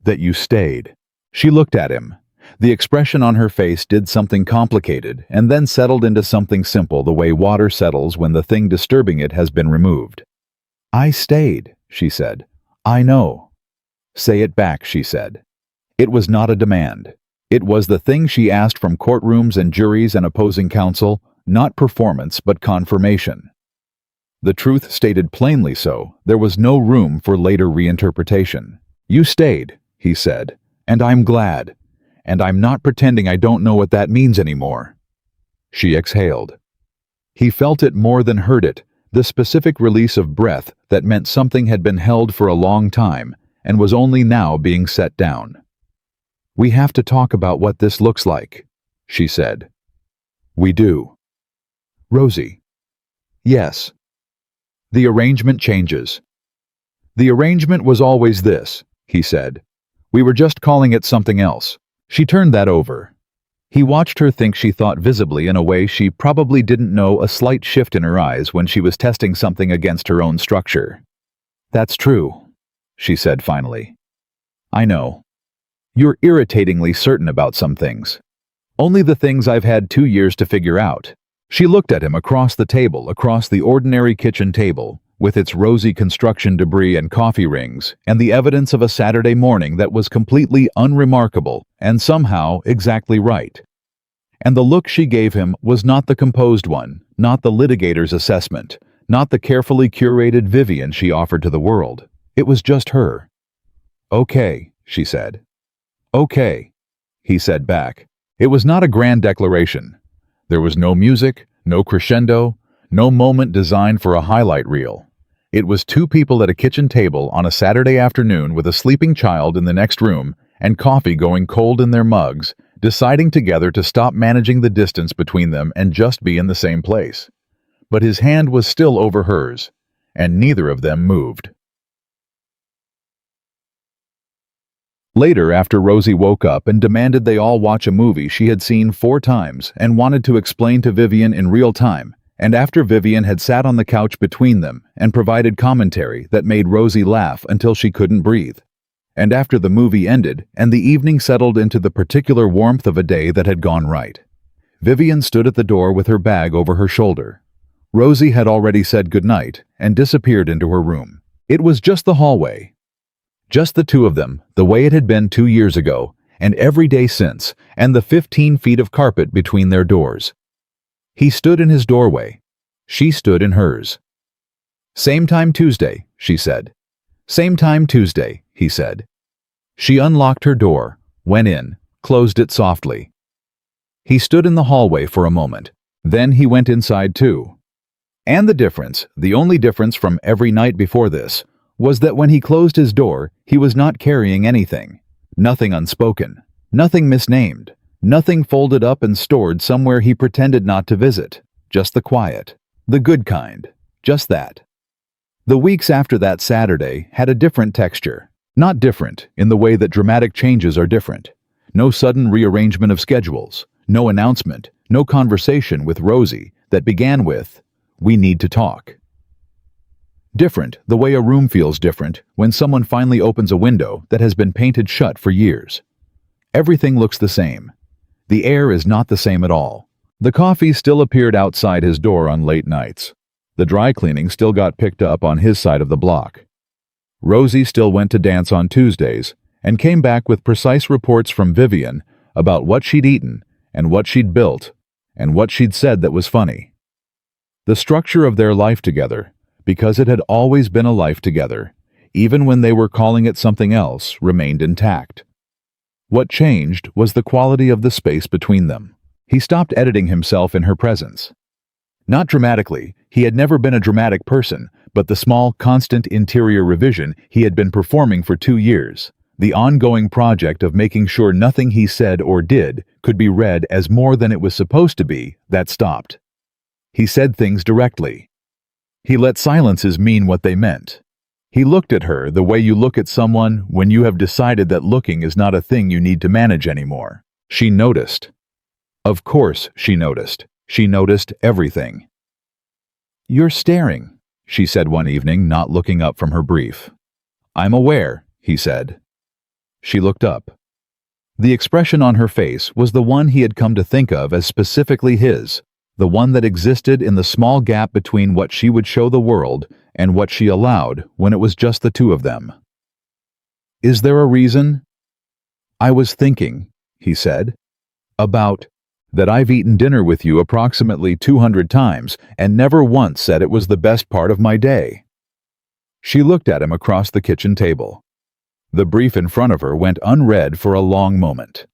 [SPEAKER 1] "That you stayed." She looked at him. The expression on her face did something complicated and then settled into something simple, the way water settles when the thing disturbing it has been removed. "I stayed," she said. "I know." "Say it back," she said. It was not a demand. It was the thing she asked from courtrooms and juries and opposing counsel, not performance but confirmation. The truth stated plainly so, there was no room for later reinterpretation. "You stayed," he said, "and I'm glad. And I'm not pretending I don't know what that means anymore." She exhaled. He felt it more than heard it, the specific release of breath that meant something had been held for a long time and was only now being set down. "We have to talk about what this looks like," she said. "We do." "Rosie." "Yes." "The arrangement changes." "The arrangement was always this," he said. "We were just calling it something else." She turned that over. He watched her think she thought visibly in a way she probably didn't know, a slight shift in her eyes when she was testing something against her own structure. "That's true," she said finally. "I know. You're irritatingly certain about some things. Only the things I've had 2 years to figure out." She looked at him across the table, across the ordinary kitchen table, with its rosy construction debris and coffee rings, and the evidence of a Saturday morning that was completely unremarkable and somehow exactly right. And the look she gave him was not the composed one, not the litigator's assessment, not the carefully curated Vivian she offered to the world. It was just her. "Okay," she said. "Okay," he said back. It was not a grand declaration. There was no music, no crescendo, no moment designed for a highlight reel. It was two people at a kitchen table on a Saturday afternoon with a sleeping child in the next room and coffee going cold in their mugs, deciding together to stop managing the distance between them and just be in the same place. But his hand was still over hers, and neither of them moved. Later, after Rosie woke up and demanded they all watch a movie she had seen 4 times and wanted to explain to Vivian in real time, and after Vivian had sat on the couch between them and provided commentary that made Rosie laugh until she couldn't breathe, and after the movie ended and the evening settled into the particular warmth of a day that had gone right, Vivian stood at the door with her bag over her shoulder. Rosie had already said goodnight and disappeared into her room. It was just the hallway. Just the two of them, the way it had been 2 years ago, and every day since, and the 15 feet of carpet between their doors. He stood in his doorway. She stood in hers. "Same time Tuesday," she said. "Same time Tuesday," he said. She unlocked her door, went in, closed it softly. He stood in the hallway for a moment. Then he went inside too. And the difference, the only difference from every night before this, was that when he closed his door, he was not carrying anything. Nothing unspoken, nothing misnamed, nothing folded up and stored somewhere he pretended not to visit. Just the quiet, the good kind, just that. The weeks after that Saturday had a different texture. Not different in the way that dramatic changes are different. No sudden rearrangement of schedules, no announcement, no conversation with Rosie that began with, "We need to talk." Different, the way a room feels different when someone finally opens a window that has been painted shut for years. Everything looks the same. The air is not the same at all. The coffee still appeared outside his door on late nights. The dry cleaning still got picked up on his side of the block. Rosie still went to dance on Tuesdays and came back with precise reports from Vivian about what she'd eaten and what she'd built and what she'd said that was funny. The structure of their life together, because it had always been a life together, even when they were calling it something else, remained intact. What changed was the quality of the space between them. He stopped editing himself in her presence. Not dramatically, he had never been a dramatic person, but the small, constant interior revision he had been performing for 2 years, the ongoing project of making sure nothing he said or did could be read as more than it was supposed to be, that stopped. He said things directly. He let silences mean what they meant. He looked at her the way you look at someone when you have decided that looking is not a thing you need to manage anymore. She noticed. Of course she noticed. She noticed everything. "You're staring," she said one evening, not looking up from her brief. "I'm aware," he said. She looked up. The expression on her face was the one he had come to think of as specifically his, the one that existed in the small gap between what she would show the world and what she allowed when it was just the two of them. "Is there a reason?" "I was thinking," he said, "about that I've eaten dinner with you approximately 200 times and never once said it was the best part of my day." She looked at him across the kitchen table. The brief in front of her went unread for a long moment.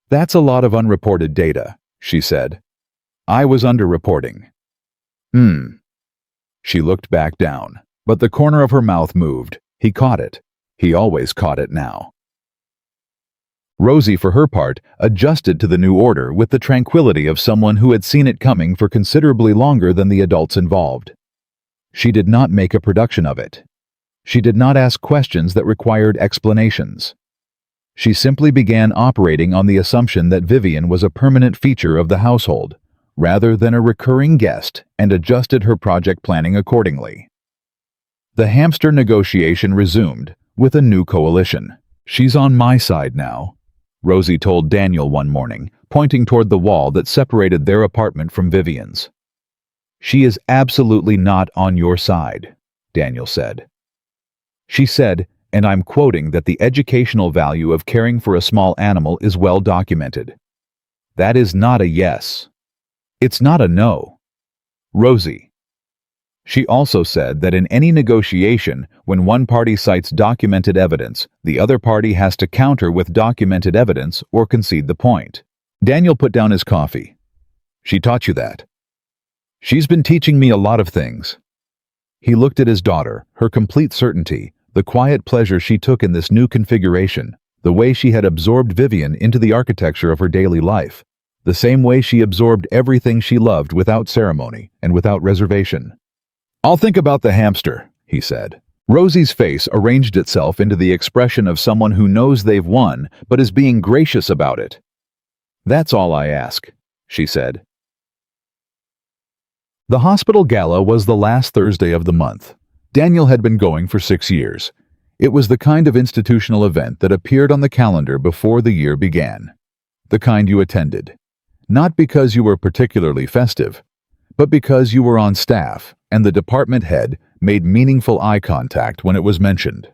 [SPEAKER 1] "That's a lot of unreported data," she said. "I was underreporting." She looked back down, but the corner of her mouth moved. He caught it. He always caught it now. Rosie, for her part, adjusted to the new order with the tranquility of someone who had seen it coming for considerably longer than the adults involved. She did not make a production of it. She did not ask questions that required explanations. She simply began operating on the assumption that Vivian was a permanent feature of the household, rather than a recurring guest, and adjusted her project planning accordingly. The hamster negotiation resumed, with a new coalition. "She's on my side now," Rosie told Daniel one morning, pointing toward the wall that separated their apartment from Vivian's. "She is absolutely not on your side," Daniel said. She said, and I'm quoting, that the educational value of caring for a small animal is well documented. That is not a yes. It's not a no. Rosie. She also said that in any negotiation, when one party cites documented evidence, the other party has to counter with documented evidence or concede the point. Daniel put down his coffee. "She taught you that?" "She's been teaching me a lot of things." He looked at his daughter, her complete certainty, the quiet pleasure she took in this new configuration, the way she had absorbed Vivian into the architecture of her daily life, the same way she absorbed everything she loved without ceremony and without reservation. "I'll think about the hamster," he said. Rosie's face arranged itself into the expression of someone who knows they've won but is being gracious about it. "That's all I ask," she said. The hospital gala was the last Thursday of the month. Daniel had been going for 6 years. It was the kind of institutional event that appeared on the calendar before the year began. The kind you attended. Not because you were particularly festive, but because you were on staff and the department head made meaningful eye contact when it was mentioned.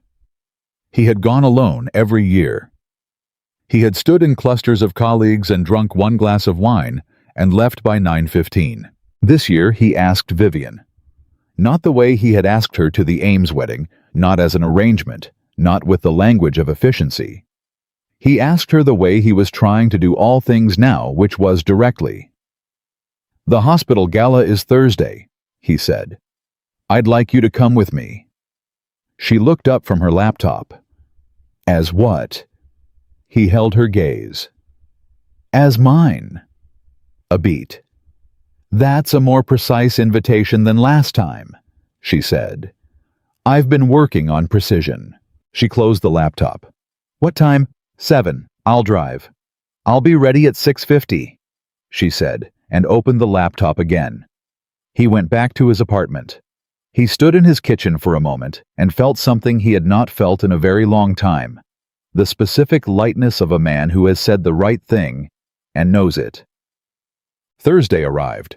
[SPEAKER 1] He had gone alone every year. He had stood in clusters of colleagues and drunk 1 glass of wine and left by 9:15. This year he asked Vivian. Not the way he had asked her to the Ames wedding, not as an arrangement, not with the language of efficiency. He asked her the way he was trying to do all things now, which was directly. "The hospital gala is Thursday," he said. "I'd like you to come with me." She looked up from her laptop. "As what?" He held her gaze. "As mine." A beat. "That's a more precise invitation than last time," she said. "I've been working on precision." She closed the laptop. "What time?" 7. "I'll drive." "I'll be ready at 6:50, she said, and opened the laptop again. He went back to his apartment. He stood in his kitchen for a moment and felt something he had not felt in a very long time, the specific lightness of a man who has said the right thing and knows it. Thursday arrived.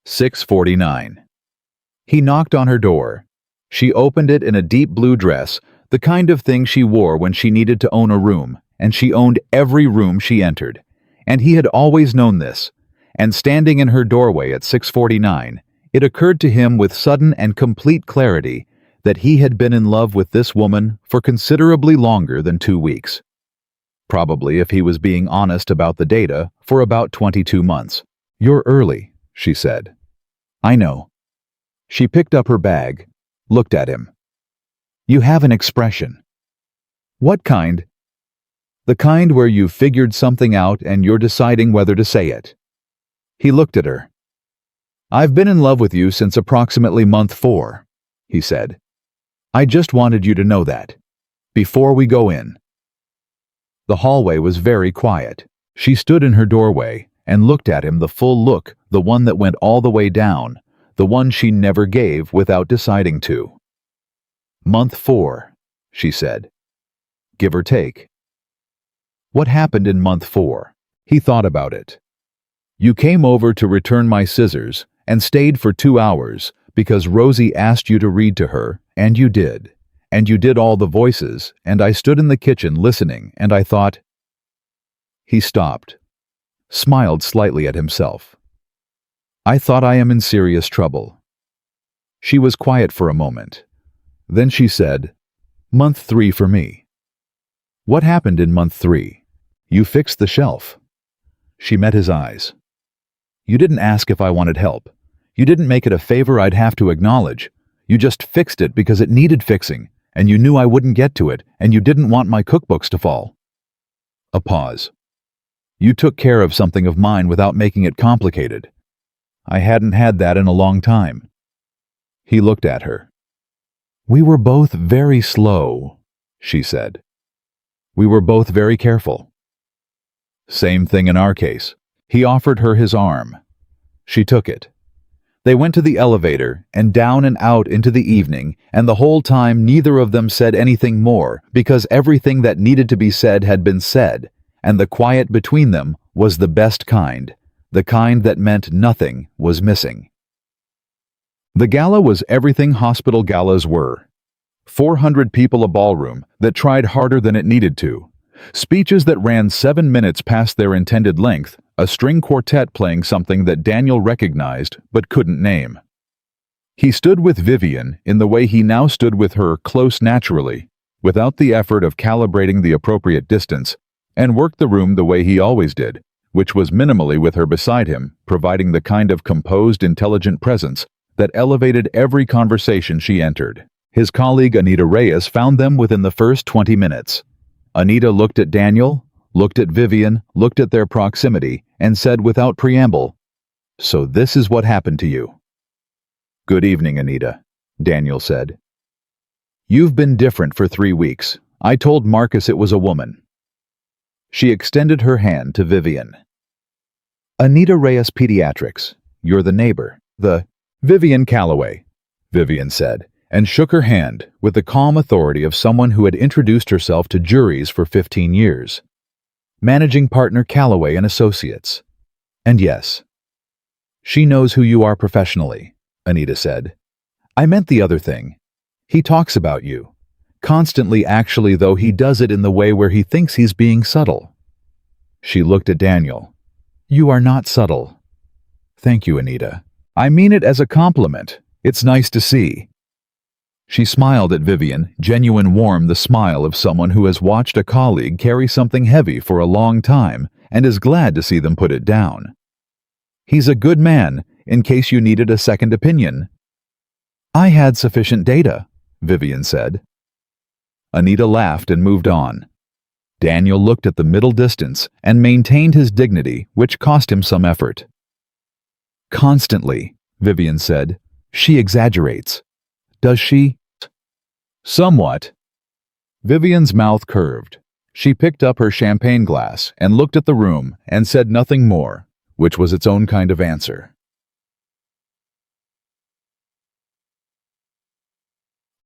[SPEAKER 1] 6:49. He knocked on her door. She opened it in a deep blue dress, the kind of thing she wore when she needed to own a room, and she owned every room she entered. And he had always known this. And standing in her doorway at 6:49, it occurred to him with sudden and complete clarity that he had been in love with this woman for considerably longer than 2 weeks. Probably, if he was being honest about the data, for about 22 months. "You're early," she said. "I know." She picked up her bag, looked at him. "You have an expression." "What kind?" "The kind where you've figured something out and you're deciding whether to say it." He looked at her. "I've been in love with you since approximately month 4, he said. "I just wanted you to know that. Before we go in." The hallway was very quiet. She stood in her doorway and looked at him, the full look, the one that went all the way down, the one she never gave without deciding to. "Month 4, she said. "Give or take." "What happened in month 4? He thought about it. "You came over to return my scissors and stayed for 2 hours because Rosie asked you to read to her, and you did. And you did all the voices, and I stood in the kitchen listening, and I thought—" He stopped, smiled slightly at himself. "I thought I am in serious trouble." She was quiet for a moment. Then she said, "Month 3 for me." "What happened in month 3? "You fixed the shelf." She met his eyes. "You didn't ask if I wanted help. You didn't make it a favor I'd have to acknowledge. You just fixed it because it needed fixing, and you knew I wouldn't get to it, and you didn't want my cookbooks to fall." A pause. "You took care of something of mine without making it complicated. I hadn't had that in a long time." He looked at her. "We were both very slow," she said. "We were both very careful." Same thing in our case. He offered her his arm. She took it. They went to the elevator and down and out into the evening, and the whole time neither of them said anything more because everything that needed to be said had been said, and the quiet between them was the best kind, the kind that meant nothing was missing. The gala was everything hospital galas were. 400 people a ballroom that tried harder than it needed to. Speeches that ran 7 minutes past their intended length, a string quartet playing something that Daniel recognized but couldn't name. He stood with Vivian in the way he now stood with her, close naturally, without the effort of calibrating the appropriate distance, and worked the room the way he always did, which was minimally with her beside him, providing the kind of composed, intelligent presence that elevated every conversation she entered. His colleague Anita Reyes found them within the first 20 minutes. Anita looked at Daniel, looked at Vivian, looked at their proximity, and said without preamble, "So this is what happened to you." "Good evening, Anita," Daniel said. "You've been different for 3 weeks. I told Marcus it was a woman." She extended her hand to Vivian. "Anita Reyes Pediatrics. You're the neighbor." "The Vivian Calloway," Vivian said, and shook her hand with the calm authority of someone who had introduced herself to juries for 15 years. "Managing partner Calloway and Associates. And yes." "She knows who you are professionally," Anita said. "I meant the other thing. He talks about you. Constantly, actually, though he does it in the way where he thinks he's being subtle." She looked at Daniel. "You are not subtle." "Thank you, Anita. I mean it as a compliment. It's nice to see." She smiled at Vivian, genuine warm, the smile of someone who has watched a colleague carry something heavy for a long time and is glad to see them put it down. "He's a good man, in case you needed a second opinion." "I had sufficient data," Vivian said. Anita laughed and moved on. Daniel looked at the middle distance and maintained his dignity, which cost him some effort. "Constantly," Vivian said. "She exaggerates." "Does she?" "Somewhat." Vivian's mouth curved. She picked up her champagne glass and looked at the room and said nothing more, which was its own kind of answer.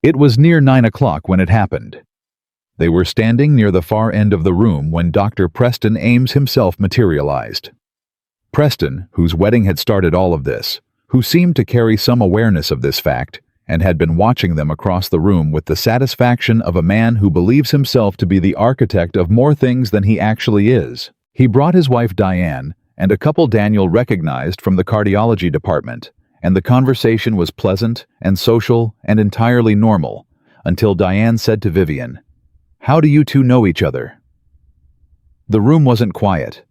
[SPEAKER 1] It was near 9 o'clock when it happened. They were standing near the far end of the room when Dr. Preston Ames himself materialized. Preston, whose wedding had started all of this, who seemed to carry some awareness of this fact, and had been watching them across the room with the satisfaction of a man who believes himself to be the architect of more things than he actually is. He brought his wife Diane and a couple Daniel recognized from the cardiology department, and the conversation was pleasant and social and entirely normal, until Diane said to Vivian, "How do you two know each other?" The room wasn't quiet.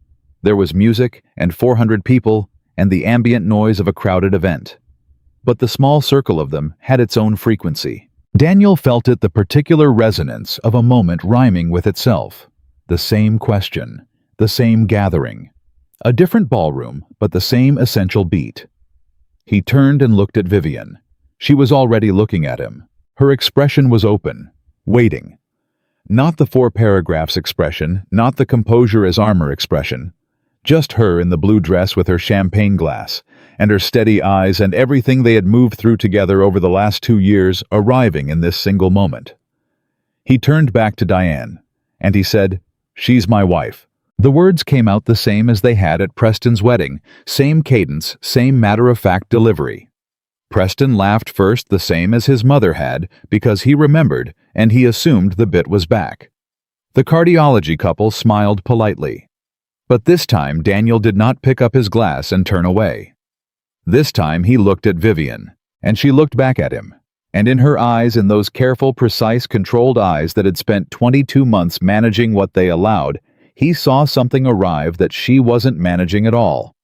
[SPEAKER 1] There was music and 400 people and the ambient noise of a crowded event. But the small circle of them had its own frequency. Daniel felt it, the particular resonance of a moment rhyming with itself. The same question, the same gathering. A different ballroom, but the same essential beat. He turned and looked at Vivian. She was already looking at him. Her expression was open, waiting. Not the 4 paragraphs expression, not the composure as armor expression. Just her in the blue dress with her champagne glass, and her steady eyes and everything they had moved through together over the last 2 years arriving in this single moment. He turned back to Diane, and he said, "She's my wife." The words came out the same as they had at Preston's wedding, same cadence, same matter-of-fact delivery. Preston laughed first, the same as his mother had, because he remembered, and he assumed the bit was back. The cardiology couple smiled politely. But this time Daniel did not pick up his glass and turn away. This time he looked at Vivian, and she looked back at him. And in her eyes, in those careful, precise, controlled eyes that had spent 22 months managing what they allowed, he saw something arrive that she wasn't managing at all.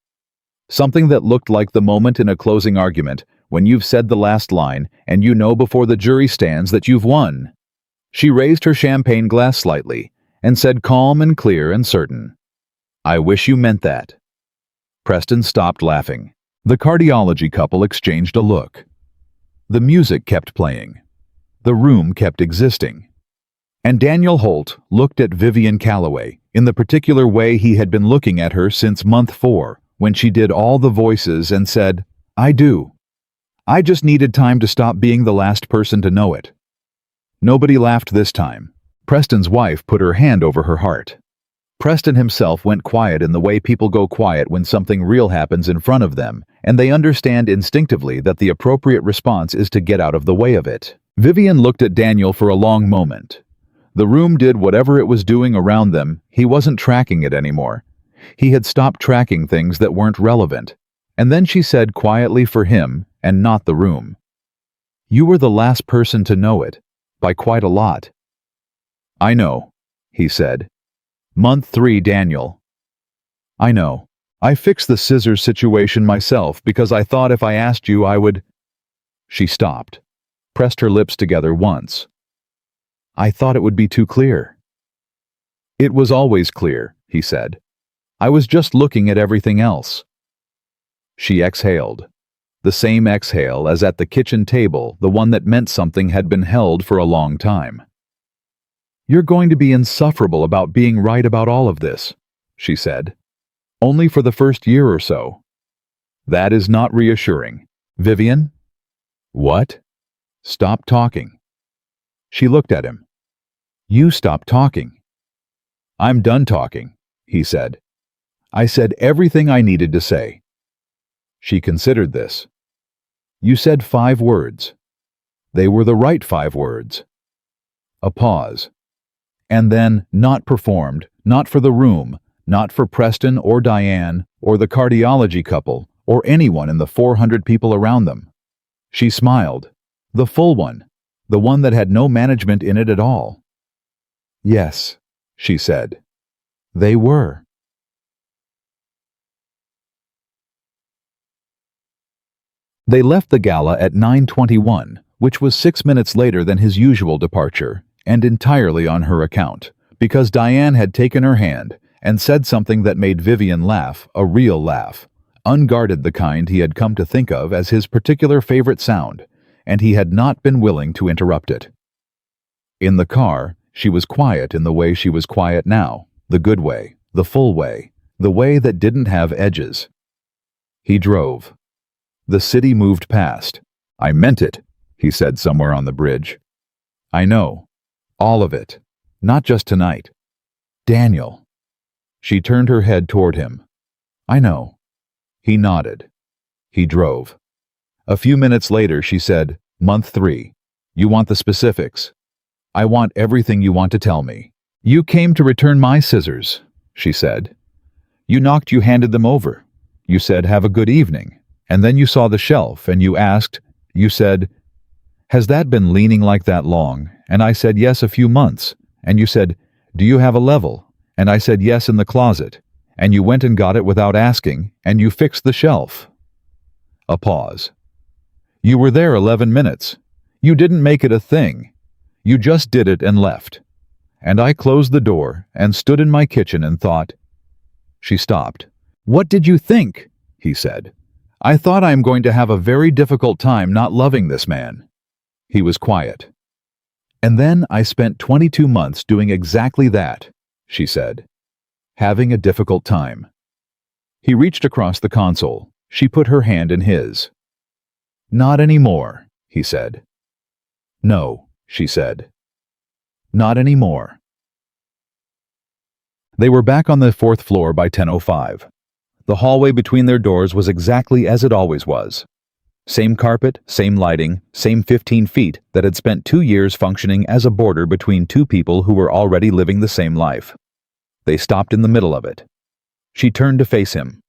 [SPEAKER 1] Something that looked like the moment in a closing argument when you've said the last line and you know before the jury stands that you've won. She raised her champagne glass slightly and said, calm and clear and certain, "I wish you meant that." Preston stopped laughing. The cardiology couple exchanged a look. The music kept playing. The room kept existing. And Daniel Holt looked at Vivian Calloway in the particular way he had been looking at her since month 4, when she did all the voices and said, "I do. I just needed time to stop being the last person to know it." Nobody laughed this time. Preston's wife put her hand over her heart. Preston himself went quiet in the way people go quiet when something real happens in front of them, and they understand instinctively that the appropriate response is to get out of the way of it. Vivian looked at Daniel for a long moment. The room did whatever it was doing around them. He wasn't tracking it anymore. He had stopped tracking things that weren't relevant. And then she said quietly for him, and not the room, "You were the last person to know it, by quite a lot." "I know," he said. "Month 3, Daniel." "I know. I fixed the scissors situation myself because I thought if I asked you I would—" She stopped, pressed her lips together once. "I thought it would be too clear." "It was always clear," he said. "I was just looking at everything else." She exhaled. The same exhale as at the kitchen table, the one that meant something had been held for a long time. "You're going to be insufferable about being right about all of this," she said. "Only for the first year or so." "That is not reassuring." "Vivian?" "What?" "Stop talking." She looked at him. "You stop talking." "I'm done talking," he said. "I said everything I needed to say." She considered this. "You said 5 words. They were the right 5 words." A pause. And then, not performed, not for the room, not for Preston or Diane or the cardiology couple or anyone in the 400 people around them. She smiled. The full one. The one that had no management in it at all. "Yes," she said. "They were." They left the gala at 9:21, which was 6 minutes later than his usual departure, and entirely on her account, because Diane had taken her hand and said something that made Vivian laugh, a real laugh, unguarded, the kind he had come to think of as his particular favorite sound, and he had not been willing to interrupt it. In the car, she was quiet in the way she was quiet now, the good way, the full way, the way that didn't have edges. He drove. The city moved past. "I meant it," he said somewhere on the bridge. "I know. All of it. Not just tonight." "Daniel." She turned her head toward him. "I know." He nodded. He drove. A few minutes later she said, "Month 3. You want the specifics. I want everything you want to tell me." "You came to return my scissors," she said. "You knocked, you handed them over. You said, 'Have a good evening.' And then you saw the shelf and you said, "Has that been leaning like that long?" And I said, "Yes, a few months." And you said, "Do you have a level?" And I said, "Yes, in the closet." And you went and got it without asking, and you fixed the shelf. A pause. You were there 11 minutes. You didn't make it a thing. You just did it and left. And I closed the door and stood in my kitchen and thought. She stopped. "What did you think?" he said. "I thought I am going to have a very difficult time not loving this man." He was quiet. "And then I spent 22 months doing exactly that," she said. "Having a difficult time." He reached across the console. She put her hand in his. "Not anymore," he said. "No," she said. "Not anymore." They were back on the 4th floor by 10:05. The hallway between their doors was exactly as it always was. Same carpet, same lighting, same 15 feet that had spent 2 years functioning as a border between two people who were already living the same life. They stopped in the middle of it. She turned to face him.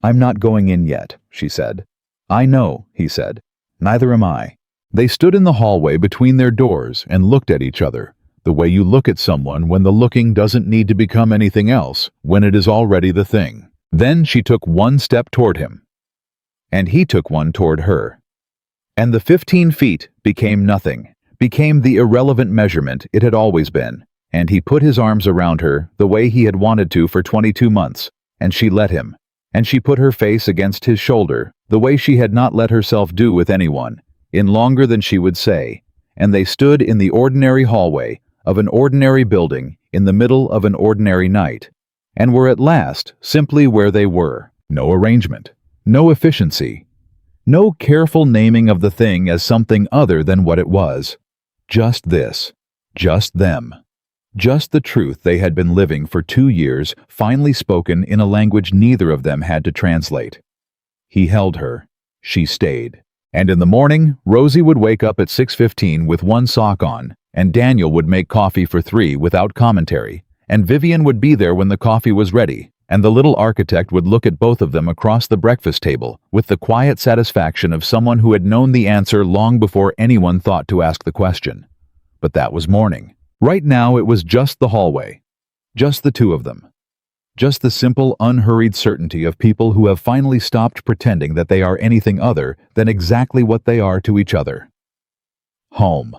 [SPEAKER 1] "I'm not going in yet," she said. "I know," he said. "Neither am I." They stood in the hallway between their doors and looked at each other, the way you look at someone when the looking doesn't need to become anything else, when it is already the thing. Then she took one step toward him. And he took one toward her. And the 15 feet became nothing, became the irrelevant measurement it had always been, and he put his arms around her the way he had wanted to for 22 months, and she let him, and she put her face against his shoulder the way she had not let herself do with anyone, in longer than she would say, and they stood in the ordinary hallway of an ordinary building in the middle of an ordinary night, and were at last simply where they were. No arrangement, no efficiency, no careful naming of the thing as something other than what it was. Just this, just them, just the truth they had been living for 2 years, finally spoken in a language neither of them had to translate. He held her. She stayed. And in the morning, Rosie would wake up at 6:15 with one sock on, and Daniel would make coffee for 3 without commentary, and Vivian would be there when the coffee was ready, and the little architect would look at both of them across the breakfast table with the quiet satisfaction of someone who had known the answer long before anyone thought to ask the question. But that was morning. Right now it was just the hallway. Just the two of them. Just the simple, unhurried certainty of people who have finally stopped pretending that they are anything other than exactly what they are to each other. Home.